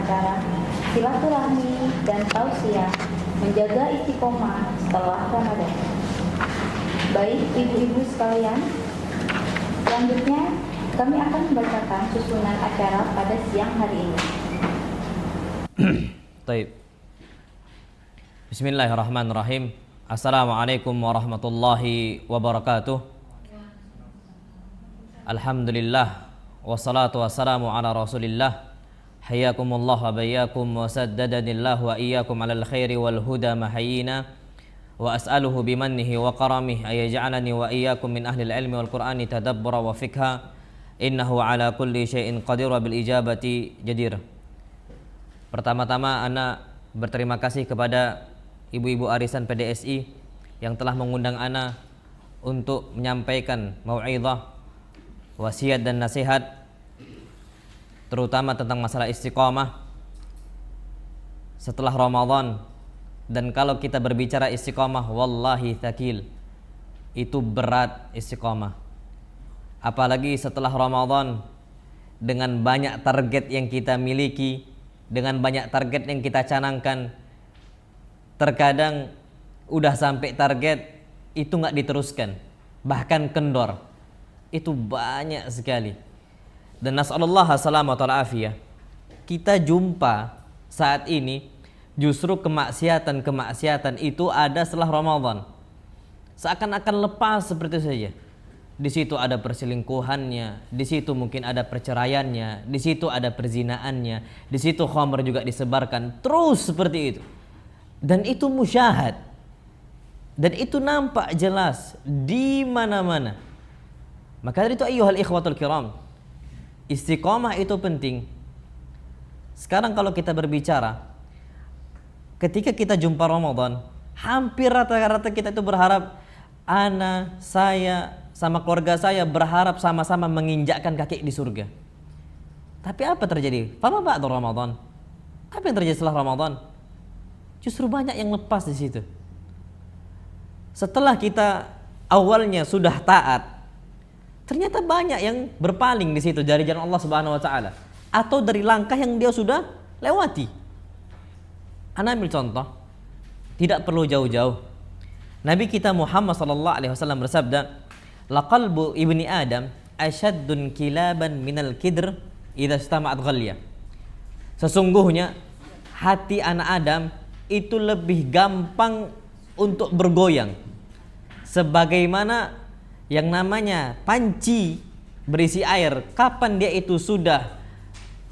acara silaturahmi dan tausiah menjaga istiqomah setelah Ramadan. Baik ibu-ibu sekalian, selanjutnya kami akan membacakan susunan acara pada siang hari ini. Baik. Bismillahirrahmanirrahim. Assalamualaikum warahmatullahi wabarakatuh. Alhamdulillah wassalatu wassalamu ala Rasulillah. Hayyakumullah wa bayyakum wa saddadanillah wa iyyakum alal khairi wal huda mahayyina wa as'aluhu bimannihi wa karamih ayaj'alani wa iyyakum min ahlil ilmi wal qur'ani tadabbura wa fikha innahu ala kulli syai'in qadir wa bil ijabati jadir. Pertama-tama ana berterima kasih kepada ibu-ibu arisan PDSI yang telah mengundang ana untuk menyampaikan mau'izah, wasiat dan nasihat terutama tentang masalah istiqamah setelah Ramadan. Dan kalau kita berbicara istiqamah, wallahi thaqil, itu berat istiqamah. Apalagi setelah Ramadan, dengan banyak target yang kita miliki, dengan banyak target yang kita canangkan, terkadang udah sampai target itu nggak diteruskan, bahkan kendor. Itu banyak sekali. Dan nas'alullah salamata wal afiyah. Kita jumpa saat ini justru kemaksiatan itu ada setelah Ramadan. Seakan-akan lepas seperti itu saja. Di situ ada perselingkuhannya, di situ mungkin ada perceraiannya, di situ ada perzinaannya, di situ khamr juga disebarkan, terus seperti itu. Dan itu musyahad. Dan itu nampak jelas di mana-mana. Maka dari itu ayyuhal ikhwatul kiram, istiqamah itu penting. Sekarang kalau kita berbicara, ketika kita jumpa Ramadan, hampir rata-rata kita itu berharap, ana, saya, sama keluarga saya berharap sama-sama menginjakkan kaki di surga. Tapi apa terjadi? Fama ba'da Ramadan? Apa yang terjadi setelah Ramadan? Justru banyak yang lepas di situ. Setelah kita awalnya sudah taat, ternyata banyak yang berpaling di situ dari jalan Allah Subhanahu wa taala atau dari langkah yang dia sudah lewati. Ana ambil contoh, tidak perlu jauh-jauh. Nabi kita Muhammad sallallahu alaihi wasallam bersabda, "Laqalbu ibni Adam asyaddun kilaban minal kidr idza istama'at ghalya." Sesungguhnya hati anak Adam itu lebih gampang untuk bergoyang sebagaimana yang namanya panci berisi air. Kapan dia itu sudah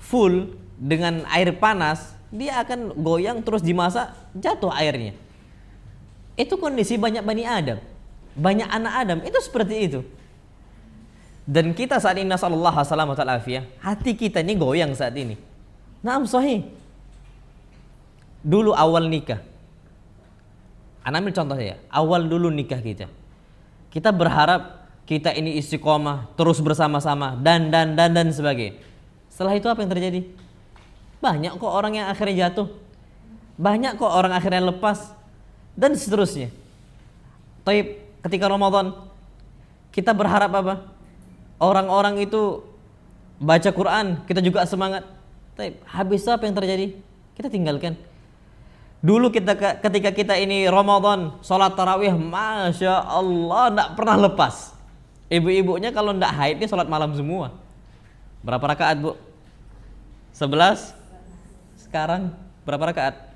full dengan air panas, dia akan goyang terus dimasak, jatuh airnya. Itu kondisi banyak Bani Adam, banyak anak Adam itu seperti itu. Dan kita saat ini nasallallahu alaihi wasallam, hati kita ini goyang saat ini. Naam sahih. Dulu awal nikah, ana ambil contoh ya, awal dulu nikah kita berharap kita ini istiqomah terus bersama-sama dan sebagainya. Setelah itu apa yang terjadi? Banyak kok orang yang akhirnya jatuh, banyak kok orang akhirnya lepas dan seterusnya. Tapi ketika Ramadan kita berharap apa? Orang-orang itu baca Quran, kita juga semangat. Tapi habis apa yang terjadi? Kita tinggalkan. Dulu ketika kita ini Ramadan, sholat tarawih, masya Allah, tidak pernah lepas. Ibu-ibunya kalau tidak haid ini sholat malam semua. Berapa rakaat bu? 11. Sekarang berapa rakaat?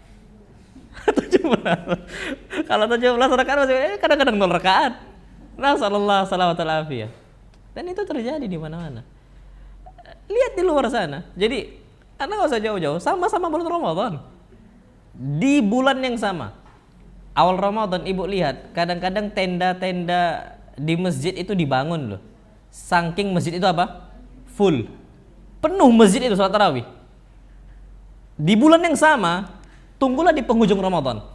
17. Kalau 17 rakaat masih kadang-kadang 0 rakaat. Nasallallahu alaihi wasallam. Dan itu terjadi di mana-mana. Lihat di luar sana. Jadi, anda nggak usah jauh-jauh, sama-sama bulan Ramadan. Di bulan yang sama, awal Ramadan, ibu lihat kadang-kadang tenda-tenda di masjid itu dibangun loh. Saking masjid itu apa? Full, penuh masjid itu sholat tarawih. Di bulan yang sama, tunggulah di penghujung Ramadan,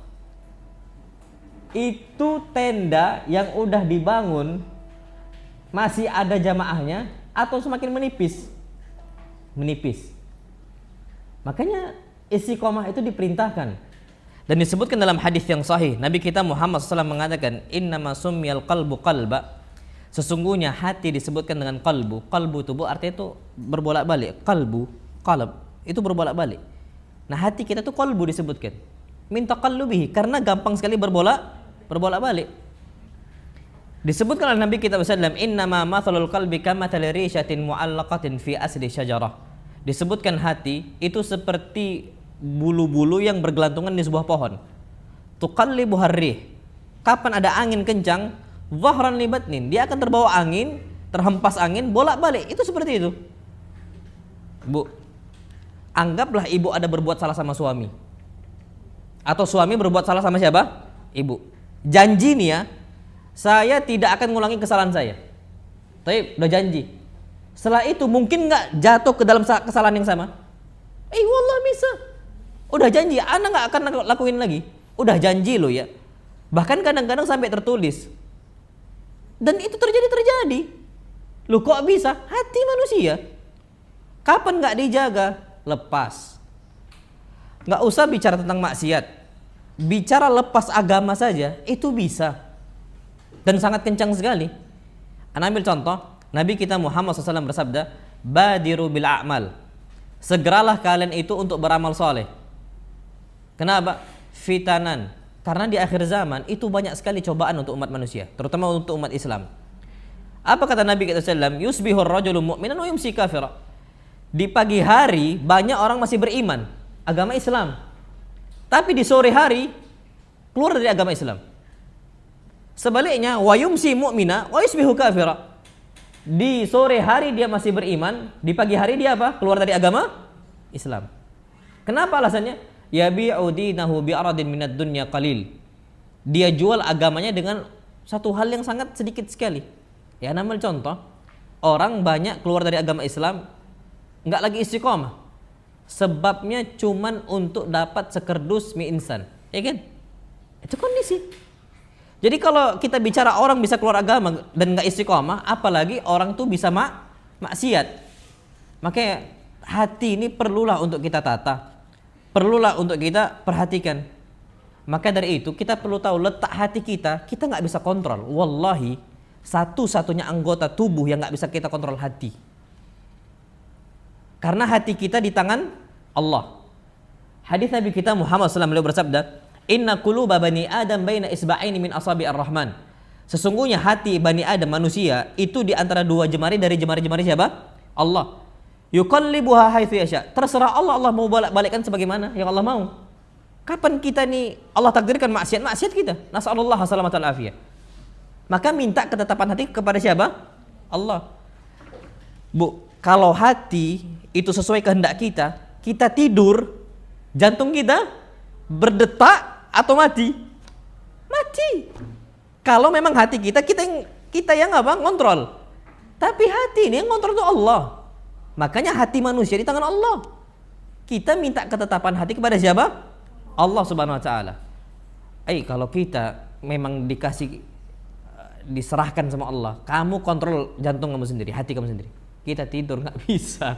itu tenda yang udah dibangun masih ada jamaahnya atau semakin menipis. Makanya istiqomah itu diperintahkan dan disebutkan dalam hadis yang sahih. Nabi kita Muhammad SAW mengatakan, innama summiyal qalbu qalba, sesungguhnya hati disebutkan dengan qalbu. Qalbu itu artinya itu berbolak-balik. Qalbu, qalb itu berbolak-balik. Nah, hati kita tuh qalbu disebutkan. Min taqallubihi, karena gampang sekali berbolak-balik. Disebutkan oleh Nabi kita sallallahu innama mathalul qalbi kamathali rishatin mu'allaqatin fi asli syajarah. Disebutkan hati itu seperti bulu-bulu yang bergelantungan di sebuah pohon. Tuqallibu harrih. Kapan ada angin kencang, dhahran li batnin, dia akan terbawa angin, terhempas angin, bolak-balik. Itu seperti itu. Bu, anggaplah ibu ada berbuat salah sama suami. Atau suami berbuat salah sama siapa? Ibu. Janji nih ya, saya tidak akan ngulangi kesalahan saya. Tapi udah janji. Setelah itu mungkin nggak jatuh ke dalam kesalahan yang sama? Wallah bisa. Udah janji, anak nggak akan lakuin lagi. Udah janji loh ya. Bahkan kadang-kadang sampai tertulis. Dan itu terjadi. Loh kok bisa? Hati manusia. Kapan nggak dijaga? Lepas. Nggak usah bicara tentang maksiat. Bicara lepas agama saja, itu bisa. Dan sangat kencang sekali. Anda ambil contoh, Nabi kita Muhammad SAW bersabda, badiru bil a'mal. Segeralah kalian itu untuk beramal soleh. Kenapa? Fitanan. Karena di akhir zaman itu banyak sekali cobaan untuk umat manusia, terutama untuk umat Islam. Apa kata Nabi kita SAW? Yusbihur rajulu mu'minan wa yumsi kafira. Di pagi hari banyak orang masih beriman, agama Islam. Tapi di sore hari keluar dari agama Islam. Sebaliknya, wa yumsi mu'mina wa yusbihu kafira. Di sore hari dia masih beriman, di pagi hari dia apa? Keluar dari agama Islam. Kenapa alasannya? Yabi'u dinahu bi'aradin minad dunya qalil. Dia jual agamanya dengan satu hal yang sangat sedikit sekali. Ya, namanya contoh, orang banyak keluar dari agama Islam enggak lagi istiqomah. Sebabnya cuman untuk dapat sekerdus mie instan. Ya kan? Itu kondisi. Jadi kalau kita bicara orang bisa keluar agama dan nggak istiqomah, apalagi orang tuh bisa maksiat. Makanya hati ini perlulah untuk kita tata, perlulah untuk kita perhatikan. Maka dari itu kita perlu tahu letak hati kita nggak bisa kontrol. Wallahi satu-satunya anggota tubuh yang nggak bisa kita kontrol hati. Karena hati kita di tangan Allah. Hadis Nabi kita Muhammad SAW beliau bersabda, Inna quluba bani Adam baina isba'aini min asabi ar-Rahman. Sesungguhnya hati bani Adam manusia itu di antara dua jemari dari jemari-jemari siapa? Allah. Yuqallibuha haitsu yasha. Terserah Allah mau balik-balikkan sebagaimana yang Allah mau. Kapan kita nih Allah takdirkan maksiat kita. Nasallallahu salamatan afiyah. Maka minta ketetapan hati kepada siapa? Allah. Bu, kalau hati itu sesuai kehendak kita tidur, jantung kita berdetak atau mati? Mati. Kalau memang hati kita yang apa? Ngontrol. Tapi hati ini yang ngontrol itu Allah. Makanya hati manusia di tangan Allah. Kita minta ketetapan hati kepada siapa? Allah Subhanahu wa taala. Kalau kita memang diserahkan sama Allah, kamu kontrol jantung kamu sendiri, hati kamu sendiri. Kita tidur nggak bisa.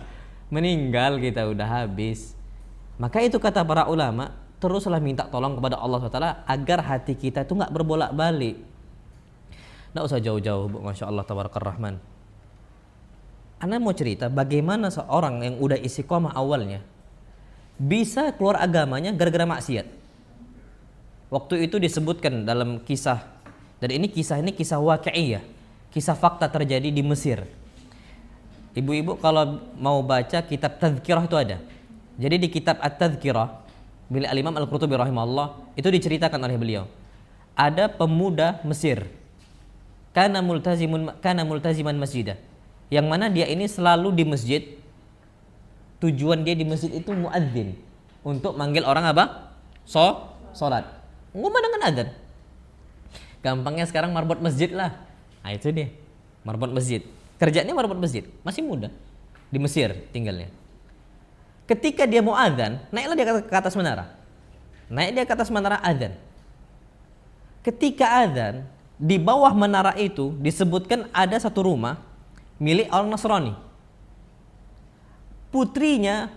Meninggal kita udah habis. Maka itu kata para ulama, teruslah minta tolong kepada Allah SWT agar hati kita itu nggak berbolak-balik. Nggak usah jauh-jauh, Bu. Masya Allah, tabarakar rahman. Anda mau cerita bagaimana seorang yang udah istiqomah awalnya bisa keluar agamanya gara-gara maksiat. Waktu itu disebutkan dalam kisah, dan ini kisah waqi'iyah, kisah fakta terjadi di Mesir. Ibu-ibu kalau mau baca kitab Tadhkirah itu ada. Jadi di kitab At-Tadhkirah milik Al-Imam Al-Qurtubi rahimahullah itu diceritakan oleh beliau. Ada pemuda Mesir. Kana multaziman masjidah. Yang mana dia ini selalu di masjid. Tujuan dia di masjid itu muadzin, untuk manggil orang apa? Salat. Ngumandangkan adzan. Gampangnya sekarang marbot masjid lah. Nah itu dia. Marbot masjid. Kerjanya marbot masjid. Masih muda. Di Mesir tinggalnya. Ketika dia mau adzan, naiklah dia ke atas menara. Naik dia ke atas menara adzan. Ketika adzan, di bawah menara itu disebutkan ada satu rumah milik orang Nasrani. Putrinya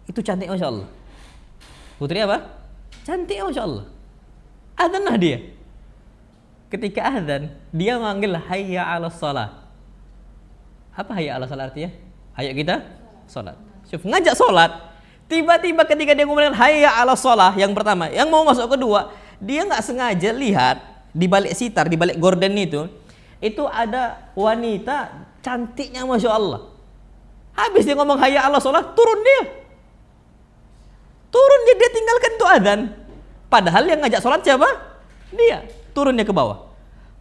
itu cantik Masya Allah. Putri apa? Cantik Masya Allah. Adzanlah dia. Ketika adzan, dia manggil hayya 'alas shalah. Apa hayya 'alas shalah artinya? Ayo kita salat. Ngajak sholat, Tiba-tiba ketika dia ngomongin hayya 'ala shalah yang pertama, yang mau masuk kedua, dia nggak sengaja lihat di balik sitar, di balik gorden itu ada wanita cantiknya Masya Allah. Habis dia ngomong hayya 'ala shalah, turun dia tinggalkan tuh adzan. Padahal yang ngajak sholat siapa? Dia. Turunnya ke bawah.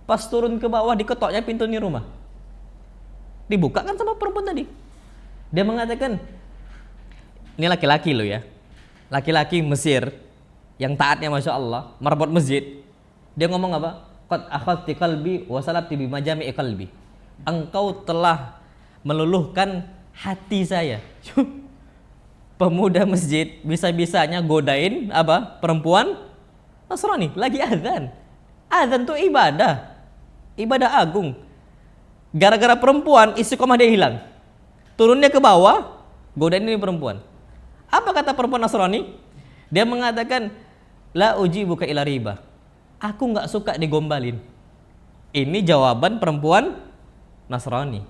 Pas turun ke bawah diketoknya pintu nih rumah. Dibuka kan sama perempuan tadi. Dia mengatakan, ini laki-laki loh ya. Laki-laki Mesir yang taatnya Masya Allah, merebut masjid. Dia ngomong apa? Qad akhadti qalbi wa salabti bi majami'i qalbi. Engkau telah meluluhkan hati saya. Pemuda masjid bisa-bisanya godain apa? Perempuan Nasrani, lagi azan. Azan tuh ibadah. Ibadah agung. Gara-gara perempuan istiqomah dia hilang. Turunnya ke bawah, godain ini perempuan. Apa kata perempuan Nasrani? Dia mengatakan, la ujibuka ila riba. Aku nggak suka digombalin. Ini jawaban perempuan Nasrani.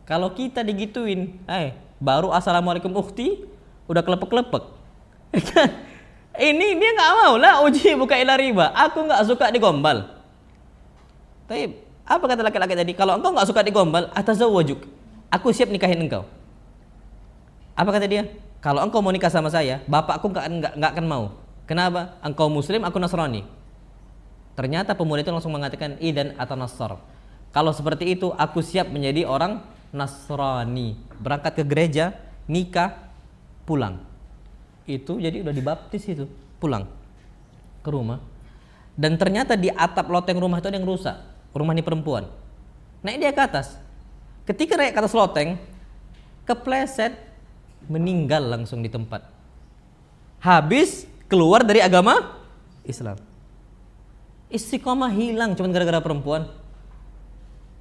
Kalau kita digituin, baru assalamualaikum ukhti, udah kelepek-kelepek. Ini dia nggak mau, la ujibuka ila riba. Aku nggak suka digombal. Tapi apa kata laki-laki tadi? Kalau engkau nggak suka digombal, atazawwajuk. Aku siap nikahin engkau. Apa kata dia? Kalau engkau mau nikah sama saya, bapakku nggak akan mau. Kenapa? Engkau Muslim, aku Nasrani. Ternyata pemuda itu langsung mengatakan idan atau Nasr. Kalau seperti itu, aku siap menjadi orang Nasrani. Berangkat ke gereja, nikah, pulang. Itu jadi udah dibaptis itu, pulang ke rumah. Dan ternyata di atap loteng rumah itu ada yang rusak. Rumah ini perempuan. Naik dia ke atas. Ketika naik ke atas loteng, kepleset, meninggal langsung di tempat. Habis keluar dari agama Islam. Istiqomah hilang cuma gara-gara perempuan.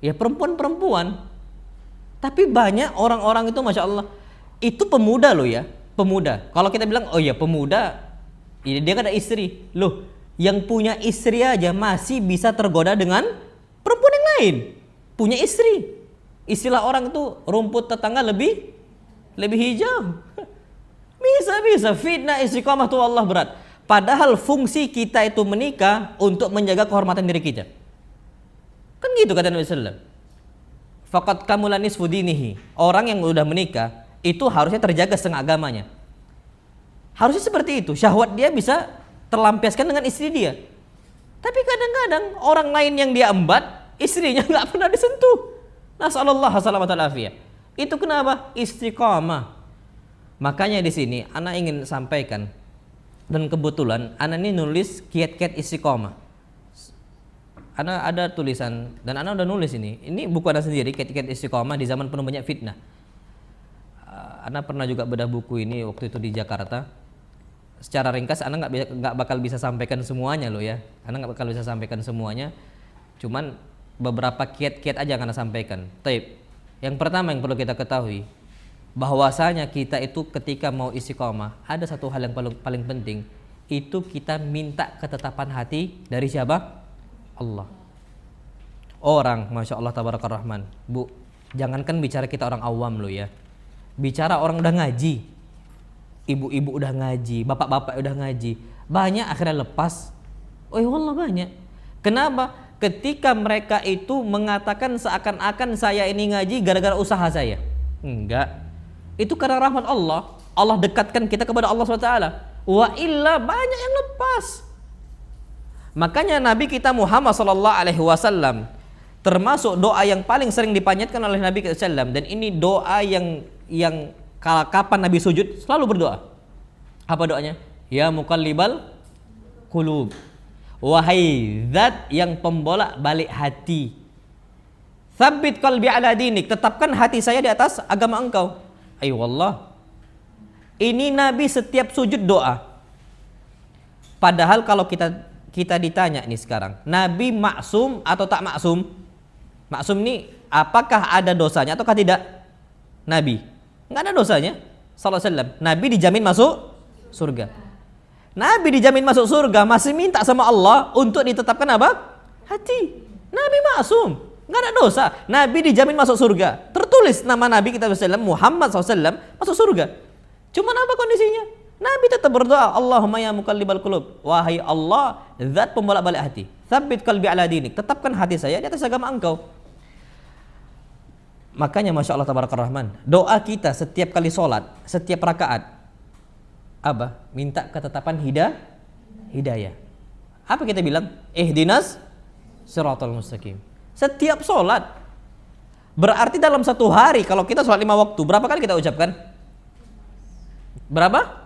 Ya perempuan. Tapi banyak orang-orang itu Masya Allah, itu pemuda loh ya, pemuda. Kalau kita bilang oh ya pemuda, ya dia kan ada istri. Loh, yang punya istri aja masih bisa tergoda dengan perempuan yang lain. Punya istri. Istilah orang itu rumput tetangga lebih hijau. Bisa fitnah istiqomah tuh Allah berat. Padahal fungsi kita itu menikah untuk menjaga kehormatan diri kita. Kan gitu kata Nabi sallallahu alaihi wasallam. Faqad kamula nisfu dinihi. Orang yang udah menikah itu harusnya terjaga setengah agamanya. Harusnya seperti itu. Syahwat dia bisa terlampiaskan dengan istri dia. Tapi kadang-kadang orang lain yang dia embat, istrinya nggak pernah disentuh. Nasallallahu alaihi afiyah. Itu kenapa? Istiqamah. Makanya di sini ana ingin sampaikan, dan kebetulan ana ini nulis kiat-kiat istiqamah. Ana ada tulisan dan ana udah nulis ini. Ini buku ana sendiri, kiat-kiat istiqamah di zaman penuh banyak fitnah. Ana pernah juga bedah buku ini waktu itu di Jakarta. Secara ringkas ana nggak bakal bisa sampaikan semuanya loh ya. Ana nggak bakal bisa sampaikan semuanya. Cuman beberapa kiat-kiat aja yang ana sampaikan. Taib. Yang pertama yang perlu kita ketahui, bahwasanya kita itu ketika mau istiqamah ada satu hal yang paling penting, itu kita minta ketetapan hati dari siapa? Allah. Orang, Masya Allah Tabarakar Rahman. Bu, jangankan bicara kita orang awam loh ya, bicara orang udah ngaji, ibu-ibu udah ngaji, bapak-bapak udah ngaji, banyak akhirnya lepas. Oh ya Allah, banyak. Kenapa? Ketika mereka itu mengatakan seakan-akan saya ini ngaji gara-gara usaha saya. Enggak. Itu karena rahmat Allah. Allah dekatkan kita kepada Allah SWT. Wa illa banyak yang lepas. Makanya Nabi kita Muhammad SAW, termasuk doa yang paling sering dipanjatkan oleh Nabi SAW, dan ini doa yang kapan Nabi sujud selalu berdoa. Apa doanya? Ya muqallibal qulub, wahai zat yang pembolak balik hati, tsabbit qalbi ala dinik, tetapkan hati saya di atas agama engkau. Ayo wallah. Ini Nabi setiap sujud doa. Padahal kalau kita ditanya nih sekarang, Nabi maksum atau tak maksum? Maksum ini apakah ada dosanya ataukah tidak? Nabi nggak ada dosanya sallallahu alaihi wasallam. Nabi dijamin masuk surga. Nabi dijamin masuk surga, masih minta sama Allah untuk ditetapkan apa? Hati. Nabi maksum, nggak ada dosa. Nabi dijamin masuk surga. Tertulis nama Nabi kita SAW, Muhammad SAW, masuk surga. Cuman apa kondisinya? Nabi tetap berdoa, Allahumma ya muqallibal qulub, wahai Allah, zat pembolak-balik hati, tsabbit qalbi ala dinik, tetapkan hati saya di atas agama Engkau. Makanya Masya Allah Tabarakar Rahman, doa kita setiap kali sholat, setiap rakaat, apa? Minta ketetapan hidayah. Apa kita bilang? Ihdinas siratal mustaqim. Setiap sholat. Berarti dalam satu hari, kalau kita sholat 5 waktu, berapa kali kita ucapkan? Berapa?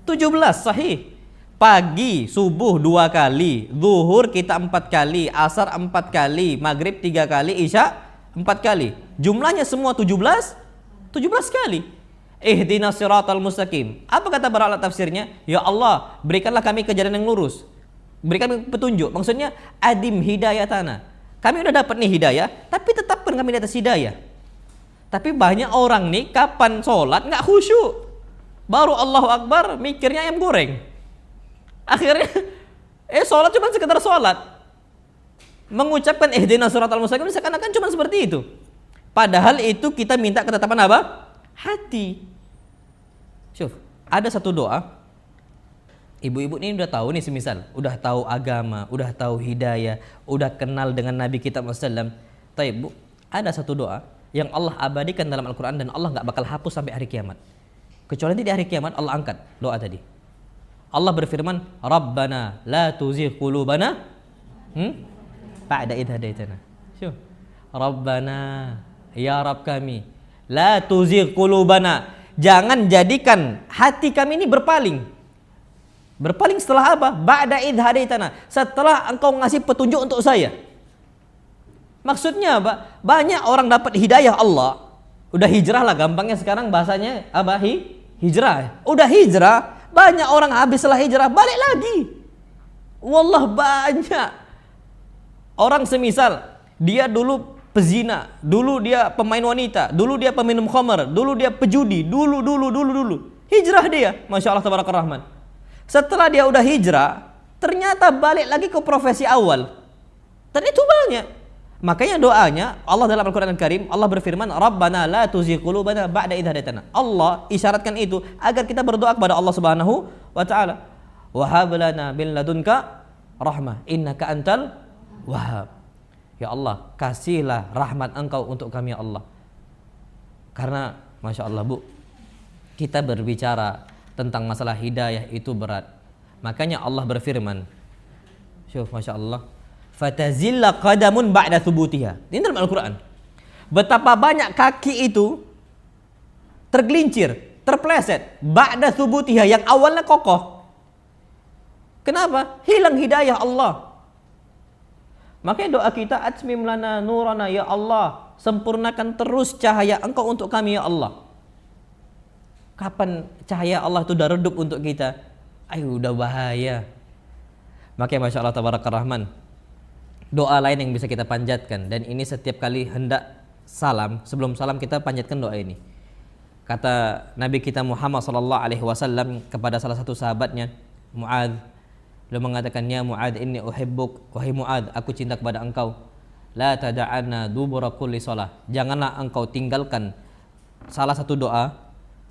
17, sahih. Pagi, subuh 2 kali, zuhur kita 4 kali, asar 4 kali, maghrib 3 kali, isya 4 kali. Jumlahnya semua 17 kali. Ihdinas siratal mustaqim. Apa kata para ulama tafsirnya? Ya Allah, berikanlah kami ke jalan yang lurus. Berikan kami petunjuk. Maksudnya adim hidayatana. Kami udah dapat nih hidayah, tapi tetapkan kami di atas hidayah. Tapi banyak orang nih kapan sholat nggak khusyuk. Baru Allahu Akbar mikirnya ayam goreng. Akhirnya sholat cuma sekedar sholat. Mengucapkan ihdinas siratal mustaqim seakan-akan cuma seperti itu. Padahal itu kita minta ketetapan apa? Hati. Syuf, ada satu doa. Ibu-ibu ini udah tahu nih, semisal udah tahu agama, udah tahu hidayah, udah kenal dengan Nabi kita Muhammad. Taib Bu, ada satu doa yang Allah abadikan dalam Al-Quran dan Allah nggak bakal hapus sampai hari kiamat. Kecuali nanti di hari kiamat Allah angkat doa tadi. Allah berfirman, Rabbana la tuzigh qulubana ba'da idh hadaitana. Syuf. Rabbana, ya Rabb kami, la tuzigh qulubana. Jangan jadikan hati kami ini berpaling. Berpaling setelah apa? Ba'da idh hadaitana. Setelah engkau ngasih petunjuk untuk saya. Maksudnya apa? Banyak orang dapat hidayah Allah. Udah hijrah lah, gampangnya sekarang bahasanya apa? Hijrah. Udah hijrah, banyak orang habis setelah hijrah balik lagi. Wallah banyak. Orang semisal dia dulu pezina, dulu dia pemain wanita, dulu dia peminum khamar, dulu dia pejudi, dulu. Hijrah dia, Masya Allah Tabarakar Rahman. Setelah dia udah hijrah, ternyata balik lagi ke profesi awal. Dan itu banyak. Makanya doanya Allah dalam Al-Quran Al-Karim, Allah berfirman, Rabbana la tuzigh qulubana ba'da idh hadaitana. Allah isyaratkan itu agar kita berdoa kepada Allah Subhanahu wa taala. Wa hab lana min ladunka rahmah innaka antal wahhab. Ya Allah, kasihlah rahmat Engkau untuk kami ya Allah. Karena Masya Allah Bu, kita berbicara tentang masalah hidayah itu berat. Makanya Allah berfirman, syuf, Masya Allah, fatazilla qadamun ba'da thubutiha. Ini dalam Al-Quran. Betapa banyak kaki itu tergelincir, terpleset ba'da thubutiha, yang awalnya kokoh. Kenapa? Hilang hidayah Allah. Makanya doa kita, atmim lana nurana ya Allah, sempurnakan terus cahaya Engkau untuk kami ya Allah. Kapan cahaya Allah itu udah redup untuk kita? Ayo udah bahaya. Makanya Masya Allah Tabarakar Rahman, doa lain yang bisa kita panjatkan, dan ini setiap kali hendak salam, sebelum salam kita panjatkan doa ini. Kata Nabi kita Muhammad SAW kepada salah satu sahabatnya, Mu'adz, beliau mengatakan, ya Mu'adz, inni uhibbuk, wahai Mu'adz, aku cinta kepada engkau. La tada'anna dubura kulli shalah, janganlah engkau tinggalkan salah satu doa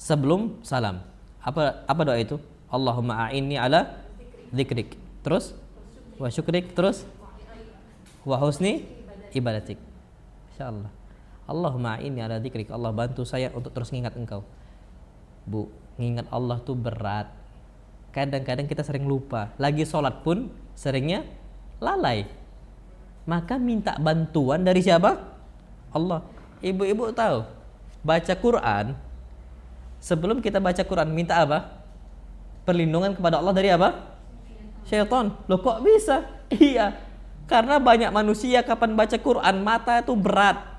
sebelum salam. Apa doa itu? Allahumma a'inni ala dzikrik, terus wa syukrik, terus wa husni ibadatik. Insyaallah. Allahumma a'inni ala dzikrik, Allah bantu saya untuk terus mengingat engkau. Bu, mengingat Allah tuh berat. Kadang-kadang kita sering lupa. Lagi sholat pun seringnya lalai. Maka minta bantuan dari siapa? Allah. Ibu-ibu tahu, baca Quran, sebelum kita baca Quran minta apa? Perlindungan kepada Allah dari apa? Syaitan. Loh kok bisa? Iya, karena banyak manusia kapan baca Quran mata itu berat.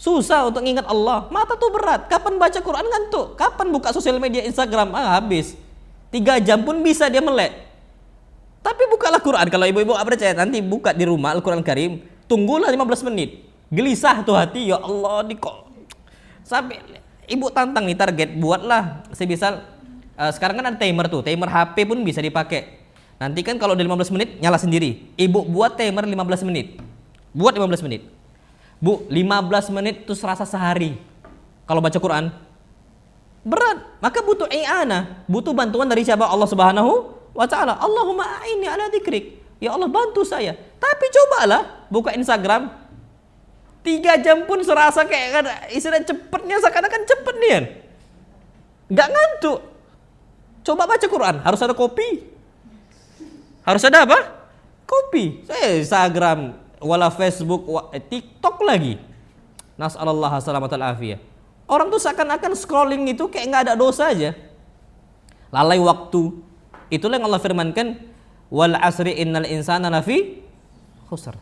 Susah untuk ingat Allah, mata tuh berat. Kapan baca Quran ngantuk, kapan buka sosial media Instagram, habis 3 jam pun bisa dia melek. Tapi bukalah Quran, kalau ibu-ibu gak percaya nanti buka di rumah Al-Quran Karim, tunggulah 15 menit. Gelisah tuh hati, ya Allah, sampai ibu tantang nih target, buatlah sebisal. Sekarang kan ada timer tuh, timer HP pun bisa dipakai. Nanti kan kalau udah 15 menit nyala sendiri. Ibu buat timer 15 menit. Buat 15 menit. Bu, 15 menit itu serasa sehari. Kalau baca Quran, Berat. Maka butuh i'anah, butuh bantuan dari siapa? Allah Subhanahu wa taala. Allahumma a'inni ala dzikrik. Ya Allah, bantu saya. Tapi cobalah buka Instagram. 3 jam pun serasa kayak istilah cepetnya, seakan-akan cepet nih kan. Nggak ngantuk. Coba baca Quran, harus ada kopi. Harus ada apa? Kopi. Saya Instagram, wala Facebook, TikTok lagi. Nas'alullah salamatal afiyah. Orang tuh seakan-akan scrolling itu kayak nggak ada dosa aja. Lalai waktu. Itulah yang Allah firmankan, wal asri innal insana lafi khusr.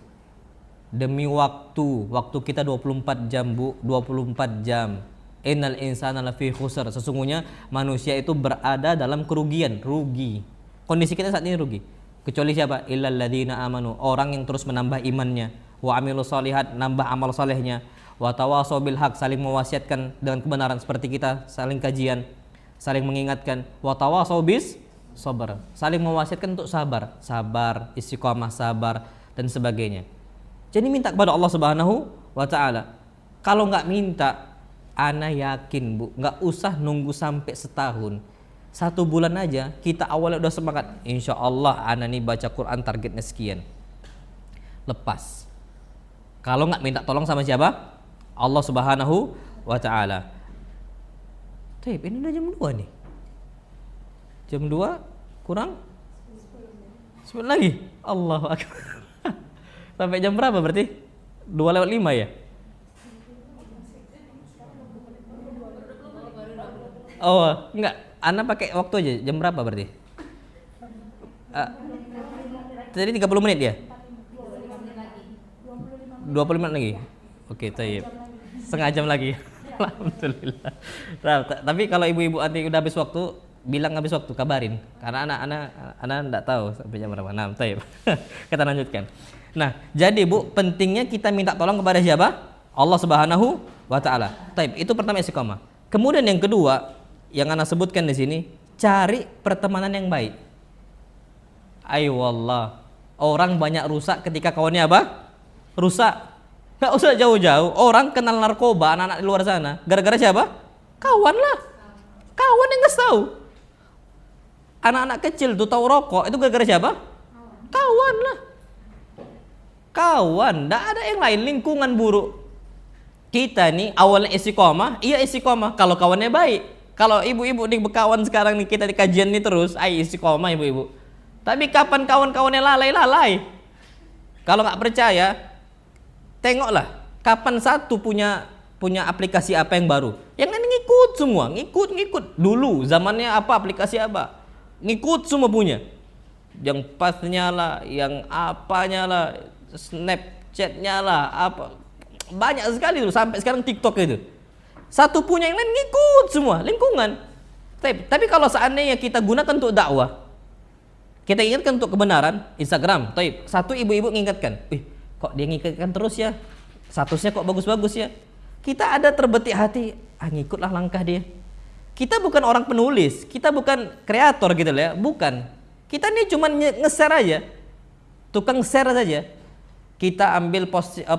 Demi waktu kita 24 jam, Bu, 24 jam. Innal insana lafi khusr. Sesungguhnya manusia itu berada dalam kerugian, rugi. Kondisi kita saat ini rugi. Kecuali siapa? Illal ladzina amanu, orang yang terus menambah imannya, wa amilus shalihat, nambah amal salehnya, wa tawasau bil haq, saling mewasiatkan dengan kebenaran seperti kita, saling kajian, saling mengingatkan, wa tawasau bis sabar, saling mewasiatkan untuk sabar, istiqomah, sabar dan sebagainya. Jadi minta kepada Allah Subhanahu wa taala. Kalau nggak minta, ana yakin, Bu, nggak usah nunggu sampai setahun. 1 bulan aja kita awalnya udah semangat. Insya Allah ana nih baca Quran targetnya sekian. Lepas. Kalau nggak minta tolong sama siapa? Allah Subhanahu wa taala. Taib, ini udah jam 2 nih. Jam 2 kurang 10 lagi. Allahu akbar. Sampai jam berapa berarti? 2:05 ya? Oh, enggak. Anda pakai waktu aja. Jam berapa berarti? Tadi 30 menit ya? 25 menit lagi. Oke, taib. Setengah jam lagi. Alhamdulillah. Nah, tapi kalau ibu-ibu nanti udah habis waktu, bilang habis waktu, kabarin. Karena anak enggak tahu sampai jam berapa. Nah, taib. Kita lanjutkan. Nah, jadi Bu, pentingnya kita minta tolong kepada siapa? Allah Subhanahu wa taala. Taib, itu pertama istiqomah. Kemudian yang kedua, yang ana sebutkan di sini, cari pertemanan yang baik. Ayo wallah, orang banyak rusak ketika kawannya apa? Rusak. Nggak usah jauh-jauh. Orang kenal narkoba, anak-anak di luar sana, gara-gara siapa? Kawan lah. Kawan yang nggak tahu. Anak-anak kecil tuh tahu rokok, itu gara-gara siapa? Kawan lah. Kawan, nggak ada yang lain. Lingkungan buruk. Kita nih awalnya istiqomah, iya istiqomah kalau kawannya baik. Kalau ibu-ibu nih berkawan sekarang nih, kita di kajian nih terus, ayo istiqomah ibu-ibu. Tapi kapan kawan-kawannya lalai-lalai? Kalau nggak percaya, tengoklah kapan satu punya aplikasi apa yang baru. Yang lain ngikut semua, ngikut. Dulu zamannya apa, aplikasi apa? Ngikut semua punya. Yang pasnya lah, yang apanya lah, Snapchatnya lah, apa. Banyak sekali tuh, sampai sekarang TikTok itu. Satu punya, yang lain ngikut semua, lingkungan. Tapi kalau seandainya kita gunakan untuk dakwah, kita ingatkan untuk kebenaran, Instagram, satu ibu-ibu mengingatkan, kok dia ngingatkan terus ya, statusnya kok bagus-bagus ya. Kita ada terbetik hati, ngikutlah langkah dia. Kita bukan orang penulis, kita bukan kreator gitu lah ya, bukan. Kita ini cuma nge-share aja, tukang share saja. Kita ambil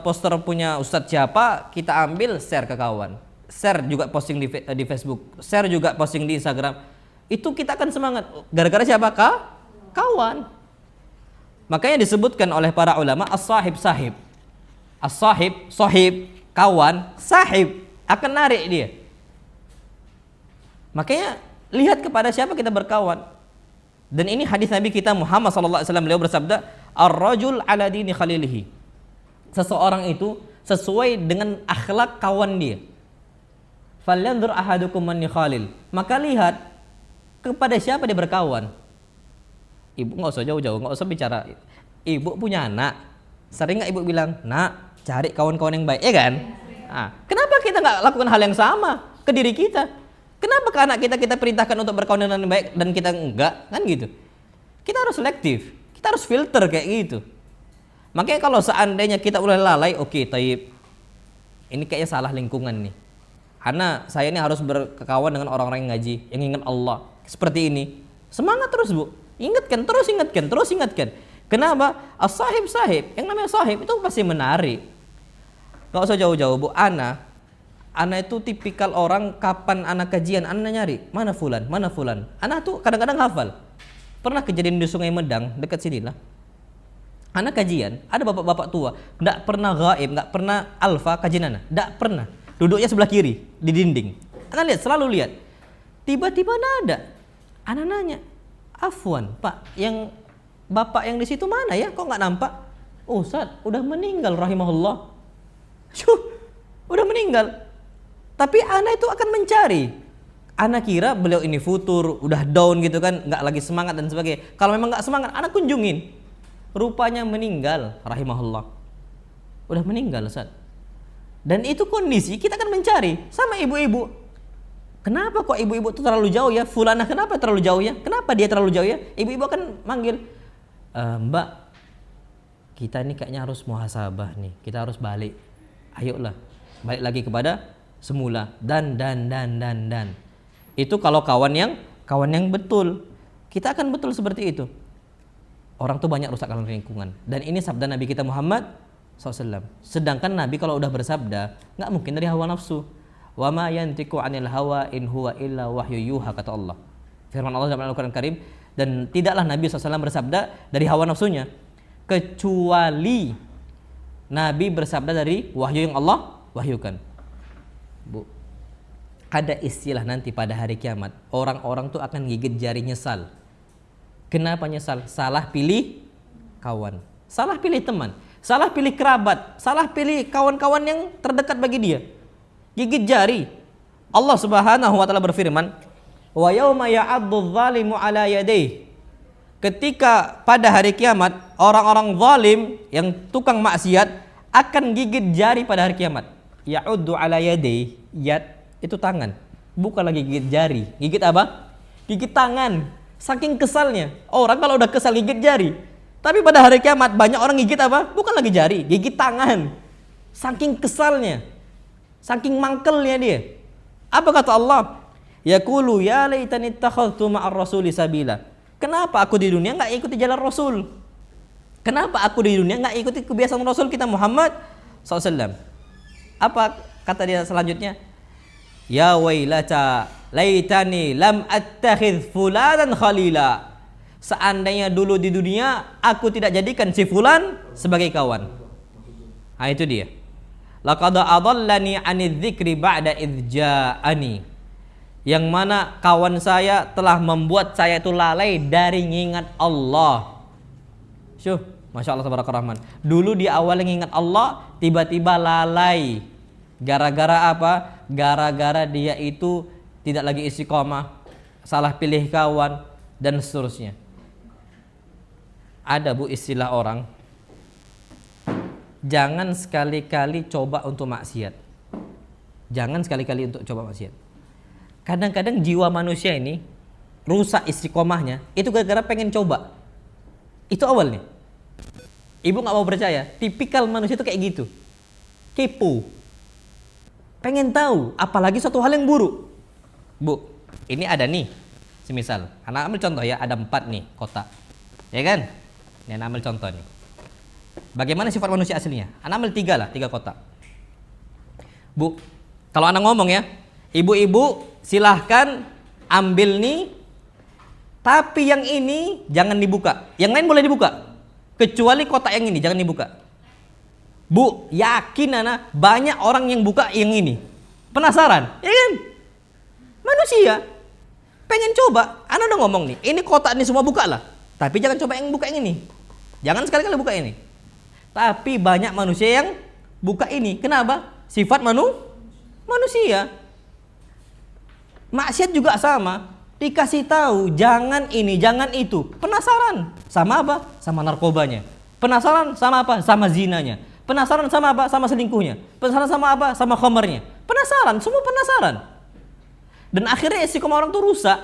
poster punya Ustadz siapa, kita ambil share ke kawan. Share juga posting di Facebook, share juga posting di Instagram. Itu kita akan semangat. Gara-gara siapa? Kawan. Makanya disebutkan oleh para ulama as-sahib sahib. As-sahib, sahib, kawan, sahib akan narik dia. Makanya lihat kepada siapa kita berkawan. Dan ini hadis Nabi kita Muhammad SAW, beliau bersabda, ar-rajul ala dini khalilihi. Seseorang itu sesuai dengan akhlak kawan dia. Falyanzur ahadukum man khalil. Maka lihat kepada siapa dia berkawan. Ibu nggak usah jauh-jauh, nggak usah bicara. Ibu punya anak, sering nggak ibu bilang, nak cari kawan-kawan yang baik, ya kan? Kenapa kita nggak lakukan hal yang sama ke diri kita? Kenapa ke anak kita perintahkan untuk berkawan dengan yang baik dan kita enggak, kan gitu? Kita harus selektif, kita harus filter kayak gitu. Makanya kalau seandainya kita udah lalai, oke, taib, ini kayaknya salah lingkungan nih. Saya ini harus berkawan dengan orang-orang yang ngaji, yang ingat Allah. Seperti ini. Semangat terus, Bu. Ingatkan. Kenapa? As-sahib. Yang namanya sahib itu pasti menarik. Gak usah jauh-jauh, Bu. Ana itu tipikal orang kapan ana kajian, ana nyari mana fulan, mana fulan. Ana tuh kadang-kadang hafal. Pernah kejadian di Sungai Medang dekat sini lah. Ana kajian, ada bapak-bapak tua, nggak pernah gaib, nggak pernah alfa kajian ana, nggak pernah. Duduknya sebelah kiri di dinding. Ana lihat, selalu lihat. Tiba-tiba nada. Ana nanya, Afwan, Pak, yang bapak yang di situ mana ya? Kok nggak nampak? Ustaz, udah meninggal rahimahullah. Udah meninggal. Tapi ana itu akan mencari. Ana kira beliau ini futur, udah down gitu kan, nggak lagi semangat dan sebagainya. Kalau memang nggak semangat, ana kunjungin. Rupanya meninggal rahimahullah. Udah meninggal, Ustaz. Dan itu kondisi kita akan mencari sama ibu-ibu. Kenapa kok ibu-ibu itu terlalu jauh ya? Fulana kenapa terlalu jauh ya? Kenapa dia terlalu jauh ya? Ibu-ibu akan manggil, Mbak, kita ini kayaknya harus muhasabah nih. Kita harus balik. Ayolah, balik lagi kepada semula. Dan. Itu kalau kawan yang betul. Kita akan betul seperti itu. Orang tuh banyak rusak dalam lingkungan. Dan ini sabda Nabi kita Muhammad SAW. Sedangkan Nabi kalau udah bersabda, nggak mungkin dari hawa nafsu. Wa ma yantiqu 'anil hawa in huwa illa wahyu yuha, kata Allah. Firman Allah dalam Al-Qur'an Karim, dan tidaklah Nabi SAW bersabda dari hawa nafsunya, kecuali Nabi bersabda dari wahyu yang Allah wahyukan. Bu, ada istilah nanti pada hari kiamat, orang-orang tuh akan gigit jari nyesal. Kenapa nyesal? Salah pilih kawan, salah pilih teman, salah pilih kerabat, salah pilih kawan-kawan yang terdekat bagi dia. Gigit jari. Allah Subhanahu wa taala berfirman, "Wa yauma ya'addu dzalimu 'ala yadayhi." Ketika pada hari kiamat orang-orang zalim yang tukang maksiat akan gigit jari pada hari kiamat. Ya'uddu 'ala yadayhi, yad itu tangan, bukan lagi gigit jari. Gigit apa? Gigit tangan. Saking kesalnya. Orang kalau udah kesal gigit jari. Tapi pada hari kiamat banyak orang gigit apa? Bukan lagi jari, gigit tangan. Saking kesalnya. Saking mangkelnya dia. Apa kata Allah? Yaqulu ya laitani ittakhadhtu ma'ar rasuli sabila. Kenapa aku di dunia enggak ikuti jalan Rasul? Kenapa aku di dunia enggak ikuti kebiasaan Rasul kita Muhammad SAW? Apa kata dia selanjutnya? Ya wailata laitani lam attakhidh fulanan khalila. Seandainya dulu di dunia aku tidak jadikan si fulan sebagai kawan. Nah itu dia. Laqad adallani 'anidz dzikri ba'da idz ja'ani. Yang mana kawan saya telah membuat saya itu lalai dari ngingat Allah. Masya Allah tabaraka rahman. Dulu di awal ngingat Allah, tiba-tiba lalai. Gara-gara apa? Gara-gara dia itu tidak lagi istiqomah, salah pilih kawan, dan seterusnya. Ada bu istilah orang, jangan sekali-kali coba untuk maksiat. Jangan sekali-kali untuk coba maksiat. Kadang-kadang jiwa manusia ini rusak istiqomahnya, itu gara-gara pengen coba. Itu awalnya. Ibu gak mau percaya, tipikal manusia itu kayak gitu. Kepo. Pengen tahu, apalagi suatu hal yang buruk. Bu, ini ada nih, semisal, anak ambil contoh ya, ada 4 nih kotak, ya kan? Ini anak ambil contoh nih. Bagaimana sifat manusia aslinya? Anak ambil 3 lah, 3 kotak. Bu, kalau anak ngomong ya, ibu-ibu silahkan ambil nih, tapi yang ini jangan dibuka, yang lain boleh dibuka, kecuali kotak yang ini jangan dibuka. Bu, yakin anak banyak orang yang buka yang ini. Penasaran, ya kan? Manusia pengen coba. Anak udah ngomong nih, ini kotak ini semua buka lah. Tapi jangan coba yang buka yang ini. Jangan sekali-kali buka ini. Tapi banyak manusia yang buka ini. Kenapa? Sifat manusia. Maksiat juga sama. Dikasih tahu jangan ini, jangan itu. Penasaran. Sama apa? Sama narkobanya. Penasaran sama apa? Sama zinanya. Penasaran sama apa? Sama selingkuhnya. Penasaran sama apa? Sama khamarnya. Penasaran, semua penasaran. Dan akhirnya istiqomah orang itu rusak.